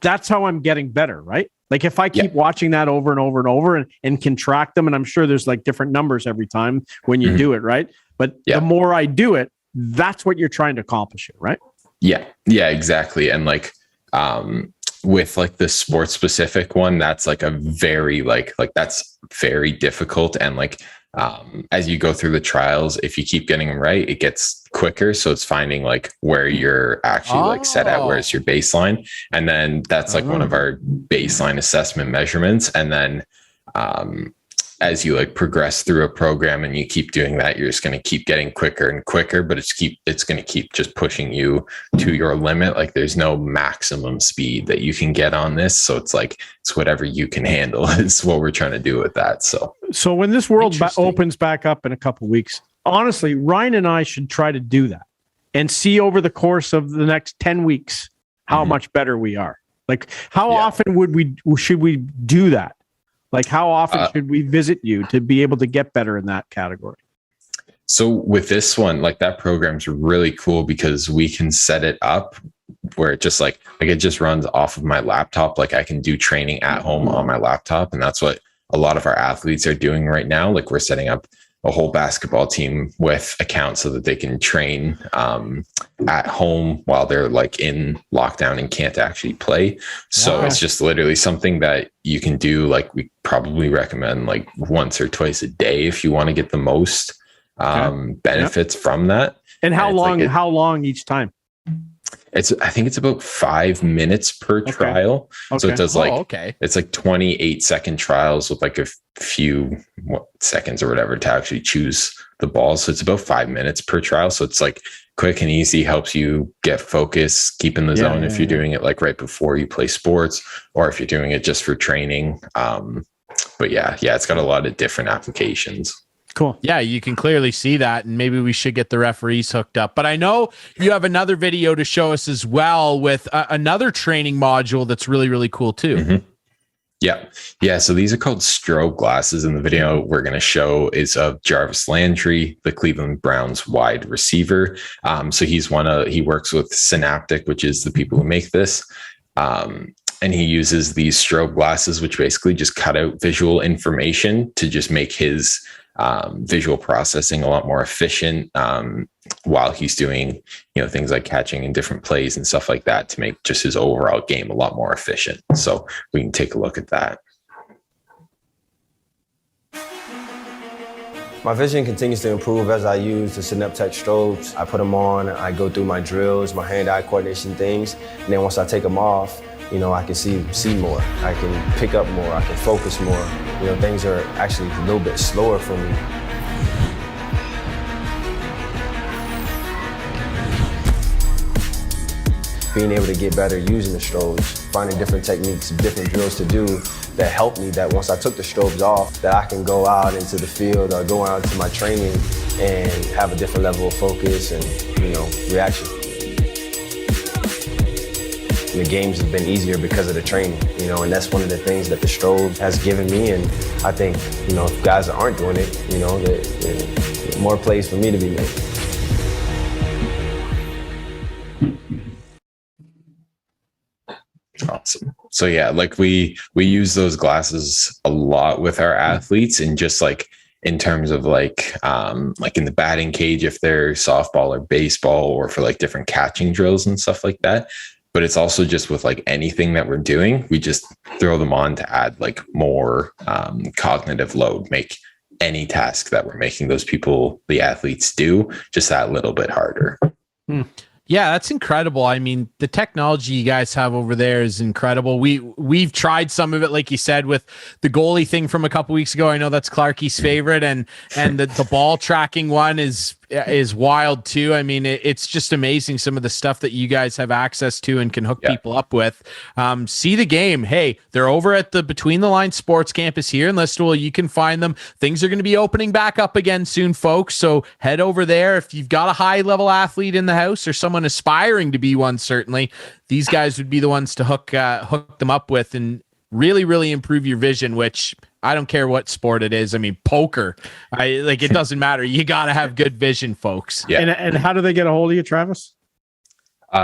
that's how I'm getting better, right? Like if I keep watching that over and over and over and can track them, and I'm sure there's like different numbers every time when you do it, right? But the more I do it, that's what you're trying to accomplish here, right? Yeah, exactly. And like, with like the sports specific one, that's like a very like that's very difficult. And like, as you go through the trials, if you keep getting them right, it gets quicker. So it's finding like where you're actually like set at, where's your baseline. And then that's like one of our baseline assessment measurements. And then, as you like progress through a program and you keep doing that, you're just going to keep getting quicker and quicker, but it's going to keep just pushing you to your limit. Like there's no maximum speed that you can get on this. So it's like, it's whatever you can handle is what we're trying to do with that. So when this world opens back up in a couple of weeks, honestly, Ryan and I should try to do that and see over the course of the next 10 weeks, how much better we are. Like how often should we do that? Like how often should we visit you to be able to get better in that category? So with this one, like that program's really cool because we can set it up where it just like it just runs off of my laptop. Like I can do training at home on my laptop. And that's what a lot of our athletes are doing right now. Like we're setting up a whole basketball team with accounts so that they can train at home while they're like in lockdown and can't actually play. So it's just literally something that you can do. Like we probably recommend like once or twice a day if you want to get the most benefits from that. And how long each time? I think it's about 5 minutes per trial. So it does it's like 28-second trials with like a few seconds or whatever to actually choose the ball. So it's about 5 minutes per trial. So it's like quick and easy, helps you get focus, keep in the zone if you're doing it like right before you play sports or if you're doing it just for training. But it's got a lot of different applications. Cool. Yeah, you can clearly see that, and maybe we should get the referees hooked up. But I know you have another video to show us as well with another training module that's really, really cool too. Mm-hmm. Yeah. So these are called strobe glasses, and the video we're going to show is of Jarvis Landry, the Cleveland Browns wide receiver. So he works with Synaptic, which is the people who make this. And he uses these strobe glasses, which basically just cut out visual information to just make his visual processing a lot more efficient while he's doing things like catching in different plays and stuff like that to make just his overall game a lot more efficient. So we can take a look at that. My vision continues to improve as I use the Synaptic strobes. I put them on, I go through my drills, my hand-eye coordination things, and then once I take them off, I can see more. I can pick up more. I can focus more. Things are actually a little bit slower for me. Being able to get better using the strobes, finding different techniques, different drills to do that help me, that once I took the strobes off, that I can go out into the field or go out into my training and have a different level of focus and, reaction. the games have been easier because of the training, you know, and that's one of the things that the strobe has given me. And I think, you know, if guys aren't doing it, you know, that more plays for me to be made. Awesome. So yeah, like we use those glasses a lot with our athletes, and just like in terms of like in the batting cage if they're softball or baseball, or for like different catching drills and stuff like that. But it's also just with like anything that we're doing, we just throw them on to add like more cognitive load, make any task that we're making those people, the athletes, do just that little bit harder. Yeah, that's incredible. I mean, the technology you guys have over there is incredible. We've tried some of it, like you said, with the goalie thing from a couple weeks ago. I know that's Clarkey's favorite, and the ball tracking one is wild too. I mean, it's just amazing some of the stuff that you guys have access to and can hook people up with. See the game. Hey, they're over at the Between the Lines Sports Campus here in Listowel. You can find them. Things are going to be opening back up again soon, folks. So head over there. If you've got a high level athlete in the house or someone aspiring to be one, certainly these guys would be the ones to hook them up with and really, really improve your vision, which I don't care what sport it is. I mean, poker, it doesn't matter. You got to have good vision, folks. Yeah. And how do they get a hold of you, Travis?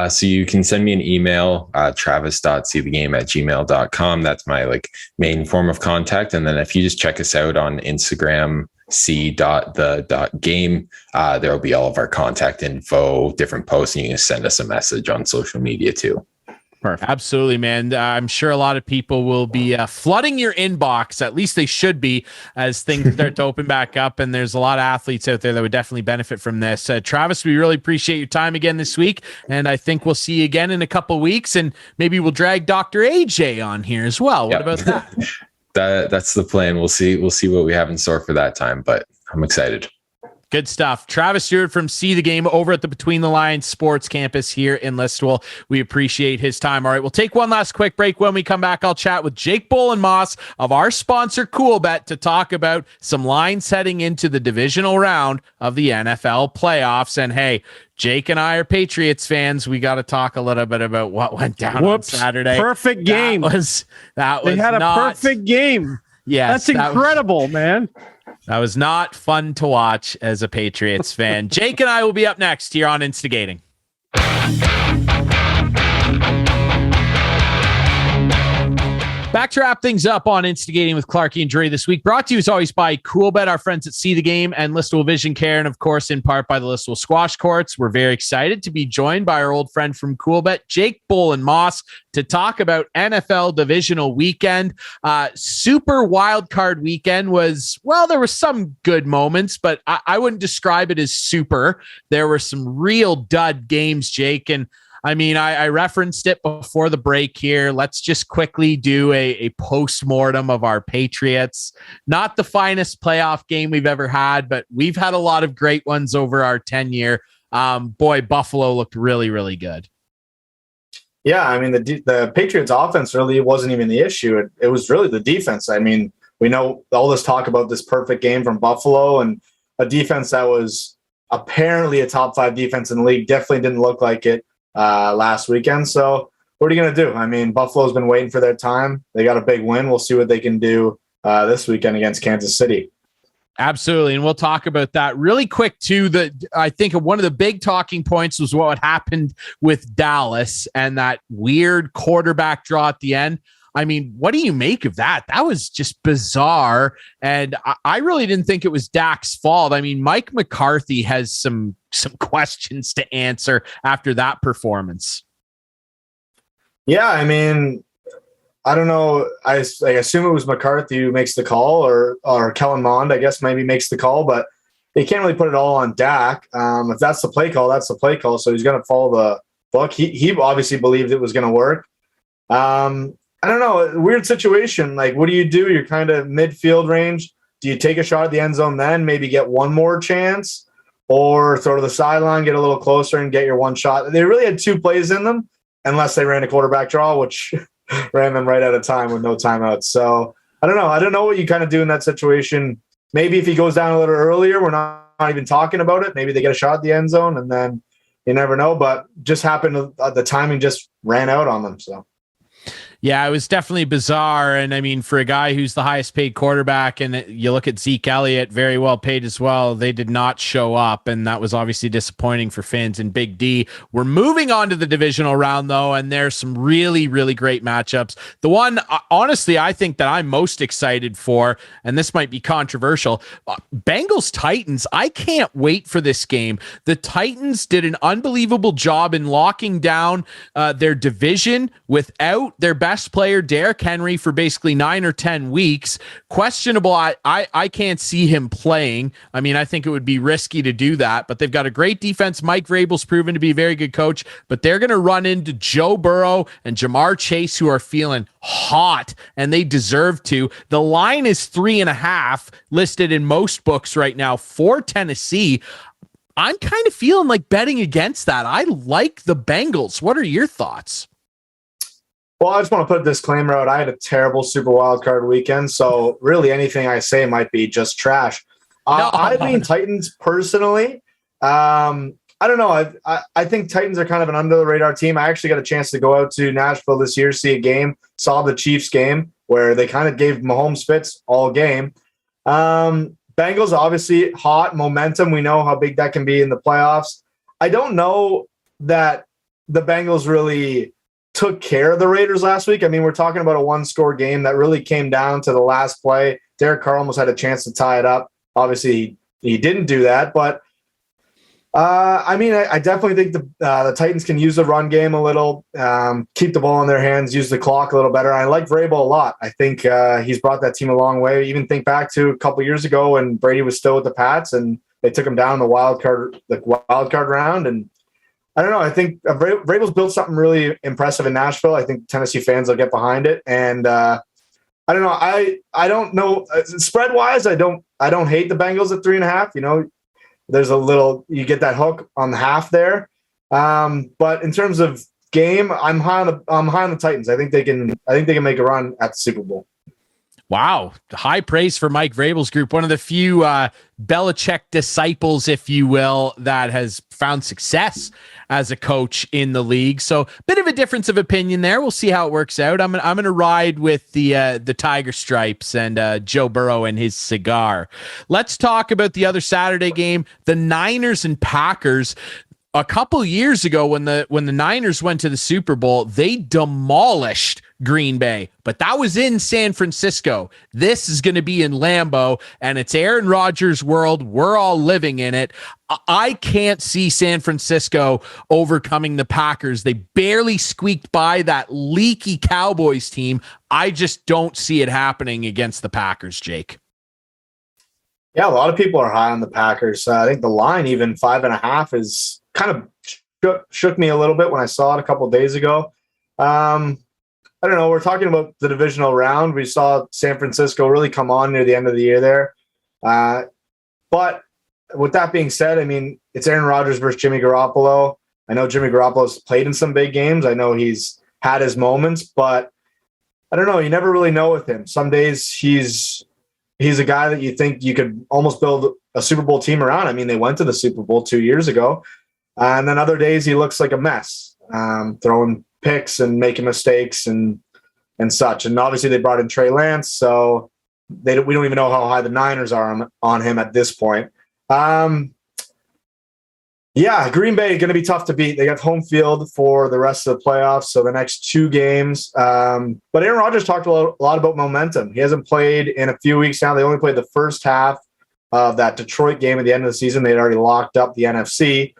So you can send me an email, travis.seethegame@gmail.com. That's my like main form of contact. And then if you just check us out on Instagram, c.the.game, there'll be all of our contact info, different posts, and you can send us a message on social media too. Perfect. Absolutely, man. I'm sure a lot of people will be flooding your inbox. At least they should be, as things start to open back up. And there's a lot of athletes out there that would definitely benefit from this. Travis, we really appreciate your time again this week. And I think we'll see you again in a couple of weeks. And maybe we'll drag Dr. AJ on here as well. What about that? That's the plan. We'll see what we have in store for that time, but I'm excited. Good stuff. Travis Stewart from See the Game over at the Between the Lines Sports Campus here in Listowel. We appreciate his time. All right, we'll take one last quick break. When we come back, I'll chat with Jake Bolin-Moss of our sponsor, Coolbet, to talk about some lines heading into the divisional round of the NFL playoffs. And hey, Jake and I are Patriots fans. We got to talk a little bit about what went down on Saturday. Perfect game. That was they had a perfect game. Yes, that's incredible, man. That was not fun to watch as a Patriots fan. Jake and I will be up next here on Instigating. Back to wrap things up on Instigating with Clarkey and Dre this week. Brought to you as always by Coolbet, our friends at See the Game and Listowel Vision Care, and of course in part by the Listowel Squash Courts. We're very excited to be joined by our old friend from Coolbet, Jake Bolin-Moss, to talk about NFL Divisional weekend. Super wild card weekend was, well, there were some good moments, but I wouldn't describe it as super. There were some real dud games, Jake, and I mean, I referenced it before the break here. Let's just quickly do a post-mortem of our Patriots. Not the finest playoff game we've ever had, but we've had a lot of great ones over our tenure. Boy, Buffalo looked really, really good. Yeah, I mean, the Patriots offense really wasn't even the issue. It was really the defense. I mean, we know all this talk about this perfect game from Buffalo, and a defense that was apparently a top 5 defense in the league definitely didn't look like it last weekend. So what are you going to do? I mean, Buffalo's been waiting for their time. They got a big win. We'll see what they can do this weekend against Kansas City. Absolutely. And we'll talk about that really quick too. I think one of the big talking points was what happened with Dallas and that weird quarterback draw at the end. I mean, what do you make of that? That was just bizarre. And I really didn't think it was Dak's fault. I mean, Mike McCarthy has some questions to answer after that performance. Yeah, I mean, I don't know. I assume it was McCarthy who makes the call, or Kellen Mond, I guess, maybe makes the call, but you can't really put it all on Dak. If that's the play call, that's the play call. So he's going to follow the book. He obviously believed it was going to work. I don't know. Weird situation. Like, what do? You're kind of midfield range. Do you take a shot at the end zone then, maybe get one more chance, or throw to the sideline, get a little closer and get your one shot? They really had 2 plays in them, unless they ran a quarterback draw, which ran them right out of time with no timeouts. So I don't know. I don't know what you kind of do in that situation. Maybe if he goes down a little earlier, we're not even talking about it. Maybe they get a shot at the end zone, and then you never know. But just happened, the timing just ran out on them. So. Yeah, it was definitely bizarre. And I mean, for a guy who's the highest paid quarterback, and you look at Zeke Elliott, very well paid as well, they did not show up. And that was obviously disappointing for fans in Big D. We're moving on to the divisional round, though, and there's some really, really great matchups. The one, honestly, I think that I'm most excited for, and this might be controversial, Bengals Titans. I can't wait for this game. The Titans did an unbelievable job in locking down their division without their best player, Derrick Henry, for basically 9 or 10 weeks. Questionable. I can't see him playing. I mean, I think it would be risky to do that, but they've got a great defense. Mike Vrabel's proven to be a very good coach, but they're going to run into Joe Burrow and Jamar Chase, who are feeling hot, and they deserve to. The line is 3.5 listed in most books right now for Tennessee. I'm kind of feeling like betting against that. I like the Bengals. What are your thoughts? Well, I just want to put a disclaimer out. I had a terrible Super Wildcard weekend, so really anything I say might be just trash. I lean Titans personally. I don't know. I think Titans are kind of an under-the-radar team. I actually got a chance to go out to Nashville this year, see a game, saw the Chiefs game where they kind of gave Mahomes fits all game. Bengals, obviously, hot momentum. We know how big that can be in the playoffs. I don't know that the Bengals really took care of the Raiders last week. I mean, we're talking about a one-score game that really came down to the last play. Derek Carr almost had a chance to tie it up. Obviously, he didn't do that. But, I mean, I definitely think the Titans can use the run game a little, keep the ball in their hands, use the clock a little better. I like Vrabel a lot. I think he's brought that team a long way. Even think back to a couple years ago when Brady was still with the Pats and they took him down in the wild card round. And I don't know. I think Vrabel's built something really impressive in Nashville. I think Tennessee fans will get behind it. And I don't know. I don't know spread wise. I don't hate the Bengals at 3.5. You know, there's a little, you get that hook on the half there. But in terms of game, I'm high on the Titans. I think they can make a run at the Super Bowl. Wow. High praise for Mike Vrabel's group. One of the few Belichick disciples, if you will, that has found success as a coach in the league. So bit of a difference of opinion there. We'll see how it works out. I'm going to ride with the Tiger Stripes and Joe Burrow and his cigar. Let's talk about the other Saturday game, the Niners and Packers. A couple years ago when the Niners went to the Super Bowl, they demolished Green Bay, but that was in San Francisco. This is going to be in Lambeau, and it's Aaron Rodgers' world. We're all living in it. I can't see San Francisco overcoming the Packers. They barely squeaked by that leaky Cowboys team. I just don't see it happening against the Packers, Jake. Yeah, a lot of people are high on the Packers. I think the line, even 5.5, is kind of shook me a little bit when I saw it a couple of days ago. I don't know. We're talking about the divisional round. We saw San Francisco really come on near the end of the year there. But with that being said, I mean, it's Aaron Rodgers versus Jimmy Garoppolo. I know Jimmy Garoppolo's played in some big games. I know he's had his moments, but I don't know. You never really know with him. Some days he's a guy that you think you could almost build a Super Bowl team around. I mean, they went to the Super Bowl 2 years ago. And then other days he looks like a mess, throwing picks and making mistakes and such. And obviously they brought in Trey Lance, so we don't even know how high the Niners are on him at this point. Yeah, Green Bay is going to be tough to beat. They got home field for the rest of the playoffs, so the next 2 games. But Aaron Rodgers talked a lot about momentum. He hasn't played in a few weeks now. They only played the first half of that Detroit game at the end of the season. They'd already locked up the NFC.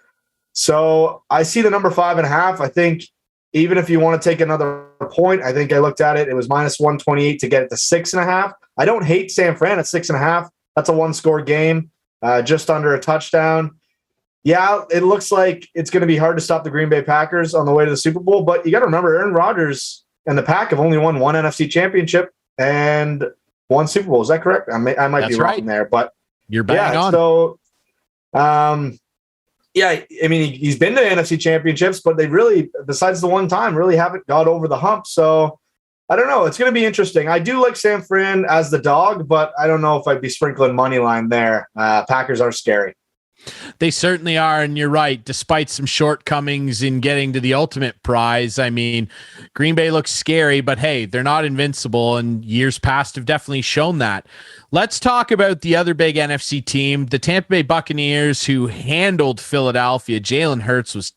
So I see the number 5.5. I think even if you want to take another point, I think I looked at it. It was minus 128 to get it to 6.5. I don't hate San Fran at 6.5. That's a 1-score game, just under a touchdown. Yeah, it looks like it's going to be hard to stop the Green Bay Packers on the way to the Super Bowl. But you got to remember, Aaron Rodgers and the Pack have only won 1 NFC championship and 1 Super Bowl. Is that correct? I might be wrong there, but you're bang on. So, yeah, I mean, he's been to NFC championships, but they really, besides the one time, really haven't got over the hump. So I don't know. It's going to be interesting. I do like San Fran as the dog, but I don't know if I'd be sprinkling money line there. Packers are scary. They certainly are, and you're right. Despite some shortcomings in getting to the ultimate prize, I mean, Green Bay looks scary, but hey, they're not invincible, and years past have definitely shown that. Let's talk about the other big NFC team, the Tampa Bay Buccaneers, who handled Philadelphia. Jalen Hurts was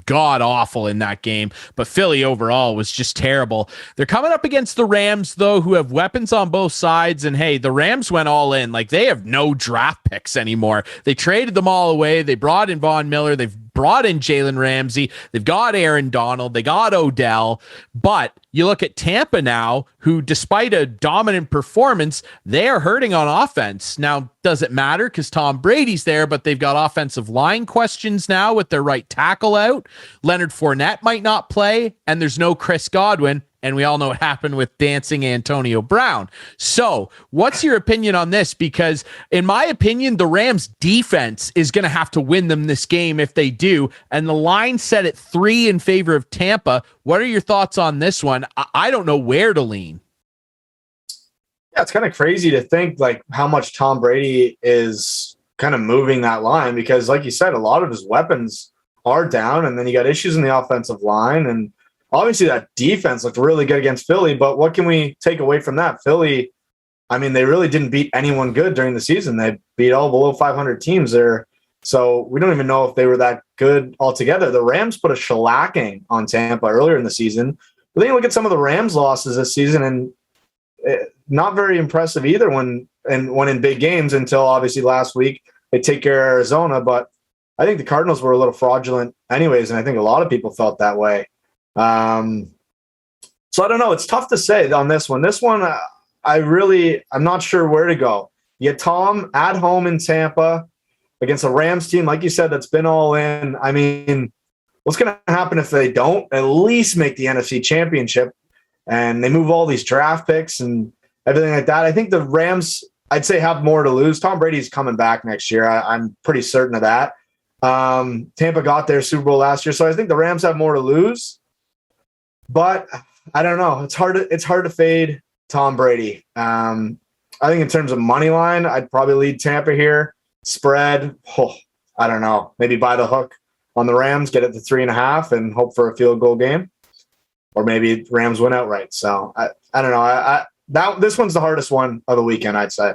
god awful in that game, but Philly overall was just terrible. They're coming up against the Rams, though, who have weapons on both sides. And hey, the Rams went all in. Like, they have no draft picks anymore. They traded them all away. They brought in Von Miller. They've brought in Jalen Ramsey. They've got Aaron Donald. They got Odell. But you look at Tampa now, who, despite a dominant performance, they are hurting on offense. Now, does it matter because Tom Brady's there, but they've got offensive line questions now with their right tackle out. Leonard Fournette might not play, and there's no Chris Godwin. And we all know what happened with dancing Antonio Brown. So what's your opinion on this? Because in my opinion, the Rams defense is going to have to win them this game if they do. And the line set at 3 in favor of Tampa. What are your thoughts on this one? I don't know where to lean. Yeah, it's kind of crazy to think like how much Tom Brady is kind of moving that line, because like you said, a lot of his weapons are down, and then you got issues in the offensive line, and obviously that defense looked really good against Philly. But what can we take away from that? Philly, I mean, they really didn't beat anyone good during the season. They beat all below 500 teams there. So we don't even know if they were that good altogether. The Rams put a shellacking on Tampa earlier in the season. But then you look at some of the Rams losses this season, and not very impressive either when in big games, until obviously last week they take care of Arizona. But I think the Cardinals were a little fraudulent anyways, and I think a lot of people felt that way. So I don't know. It's tough to say on this one. This one, I'm not sure where to go. You get Tom at home in Tampa against a Rams team, like you said, that's been all in. I mean, what's going to happen if they don't at least make the NFC Championship and they move all these draft picks and everything like that? I think the Rams, I'd say, have more to lose. Tom Brady's coming back next year. I'm pretty certain of that. Tampa got their Super Bowl last year, so I think the Rams have more to lose. But I don't know. It's hard to fade Tom Brady. I think in terms of money line, I'd probably lead Tampa here. Spread, I don't know. Maybe buy the hook on the Rams, get it to 3.5, and hope for a field goal game. Or maybe Rams win outright. So I don't know. This one's the hardest one of the weekend, I'd say.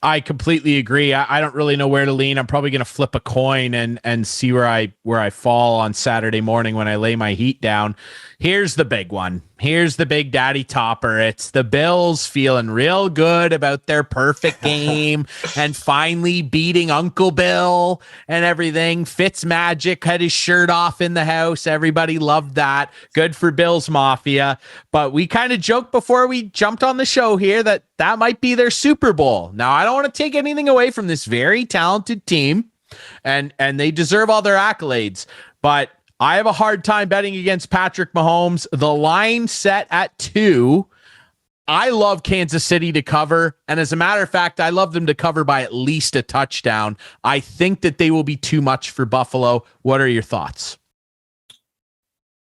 I completely agree. I don't really know where to lean. I'm probably going to flip a coin and see where I fall on Saturday morning when I lay my heat down. Here's the big one. Here's the big daddy topper. It's the Bills feeling real good about their perfect game and finally beating Uncle Bill and everything. Fitzmagic had his shirt off in the house. Everybody loved that. Good for Bills Mafia. But we kind of joked before we jumped on the show here that might be their Super Bowl. Now, I don't want to take anything away from this very talented team, and they deserve all their accolades, but I have a hard time betting against Patrick Mahomes. The line set at 2. I love Kansas City to cover. And as a matter of fact, I love them to cover by at least a touchdown. I think that they will be too much for Buffalo. What are your thoughts?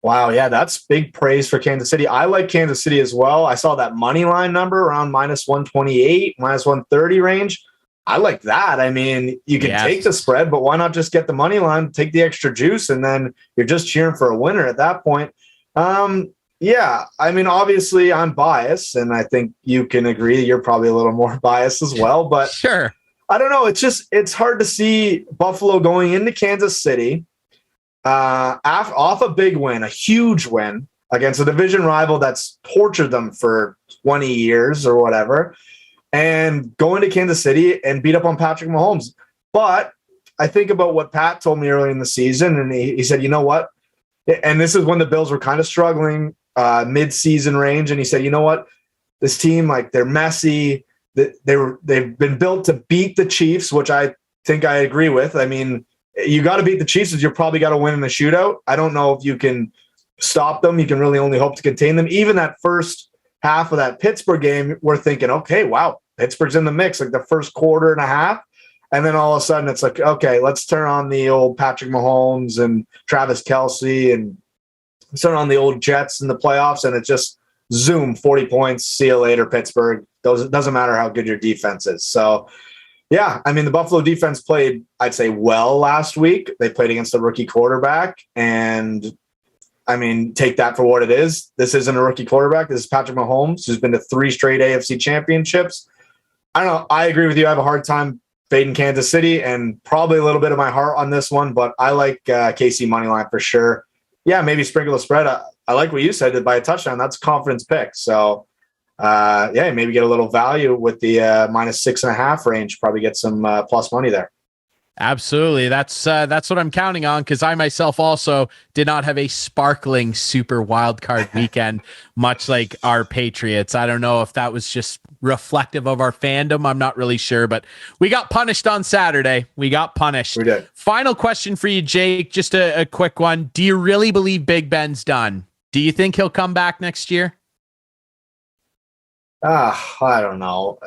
Wow. Yeah, that's big praise for Kansas City. I like Kansas City as well. I saw that money line number around -128, -130 range. I like that. I mean, you can take the spread, but why not just get the money line, take the extra juice, and then you're just cheering for a winner at that point. Yeah, I mean, obviously I'm biased, and I think you can agree you're probably a little more biased as well. But sure, I don't know. It's hard to see Buffalo going into Kansas City off a big win, a huge win against a division rival that's tortured them for 20 years or whatever, and go into Kansas City and beat up on Patrick Mahomes. But I think about what Pat told me early in the season, and he said, you know what? And this is when the Bills were kind of struggling mid-season range, and he said, you know what? This team, like, they're messy. They've been built to beat the Chiefs, which I think I agree with. I mean, you got to beat the Chiefs, you probably got to win in the shootout. I don't know if you can stop them. You can really only hope to contain them. Even that first half of that Pittsburgh game, we're thinking, okay, wow, Pittsburgh's in the mix, like the first quarter and a half. And then all of a sudden it's like, okay, let's turn on the old Patrick Mahomes and Travis Kelce and turn on the old Jets in the playoffs. And it just zoom, 40 points. See you later, Pittsburgh. Doesn't matter how good your defense is. So Yeah, I mean, the Buffalo defense played, I'd say, well last week. They played against a rookie quarterback, and I mean, take that for what it is. This isn't a rookie quarterback. This is Patrick Mahomes, who's been to 3 straight AFC championships. I don't know. I agree with you. I have a hard time fading Kansas City, and probably a little bit of my heart on this one, but I like KC money line for sure. Yeah, maybe sprinkle the spread. I like what you said, that by a touchdown. That's a confidence pick. So, yeah, maybe get a little value with the -6.5 range. Probably get some plus money there. Absolutely. That's what I'm counting on, because I myself also did not have a sparkling super wild card weekend, much like our Patriots. I don't know if that was just reflective of our fandom. I'm not really sure, but we got punished on Saturday. We got punished. We did. Final question for you, Jake. Just a quick one. Do you really believe Big Ben's done? Do you think he'll come back next year? I don't know.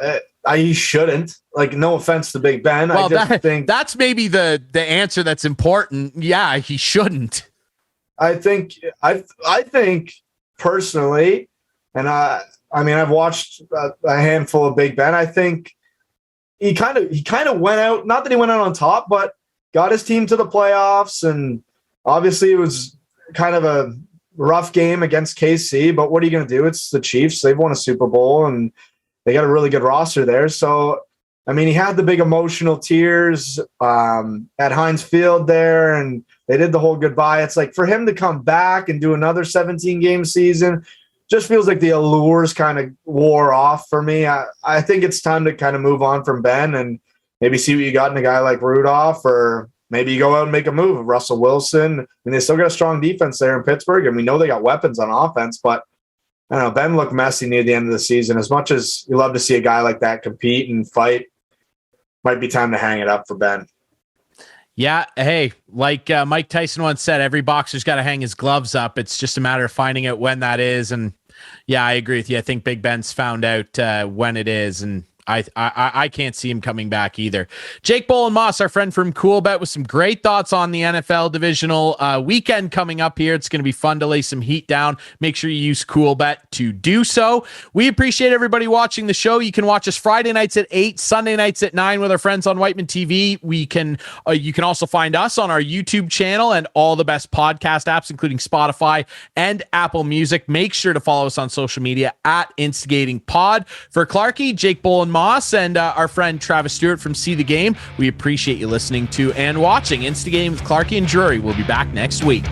He shouldn't. Like, no offense to Big Ben. Well, I just think that's maybe the answer that's important. Yeah, he shouldn't. I think personally, and I mean, I've watched a handful of Big Ben. I think he kind of went out. Not that he went out on top, but got his team to the playoffs, and obviously it was kind of a rough game against KC. But what are you going to do? It's the Chiefs. They've won a Super Bowl, and they got a really good roster there. So, I mean, he had the big emotional tears at Heinz Field there, and they did the whole goodbye. It's like, for him to come back and do another 17-game season just feels like the allures kind of wore off for me. I think it's time to kind of move on from Ben and maybe see what you got in a guy like Rudolph, or maybe you go out and make a move of Russell Wilson. I mean, they still got a strong defense there in Pittsburgh, and we know they got weapons on offense, but I don't know. Ben looked messy near the end of the season. As much as you love to see a guy like that compete and fight, might be time to hang it up for Ben. Yeah. Hey, like Mike Tyson once said, every boxer's got to hang his gloves up. It's just a matter of finding out when that is. And yeah, I agree with you. I think Big Ben's found out when it is. And I can't see him coming back either. Jake Bolin-Moss, our friend from Coolbet, with some great thoughts on the NFL Divisional weekend coming up here. It's going to be fun to lay some heat down. Make sure you use Coolbet to do so. We appreciate everybody watching the show. You can watch us Friday nights at 8, Sunday nights at 9 with our friends on Whiteman TV. You can also find us on our YouTube channel and all the best podcast apps, including Spotify and Apple Music. Make sure to follow us on social media at InstigatingPod. For Clarkey, Jake Bolin-Moss, and our friend Travis Stewart from See the Game, we appreciate you listening to and watching Instigating with Clarkey and Drury. We'll be back next week.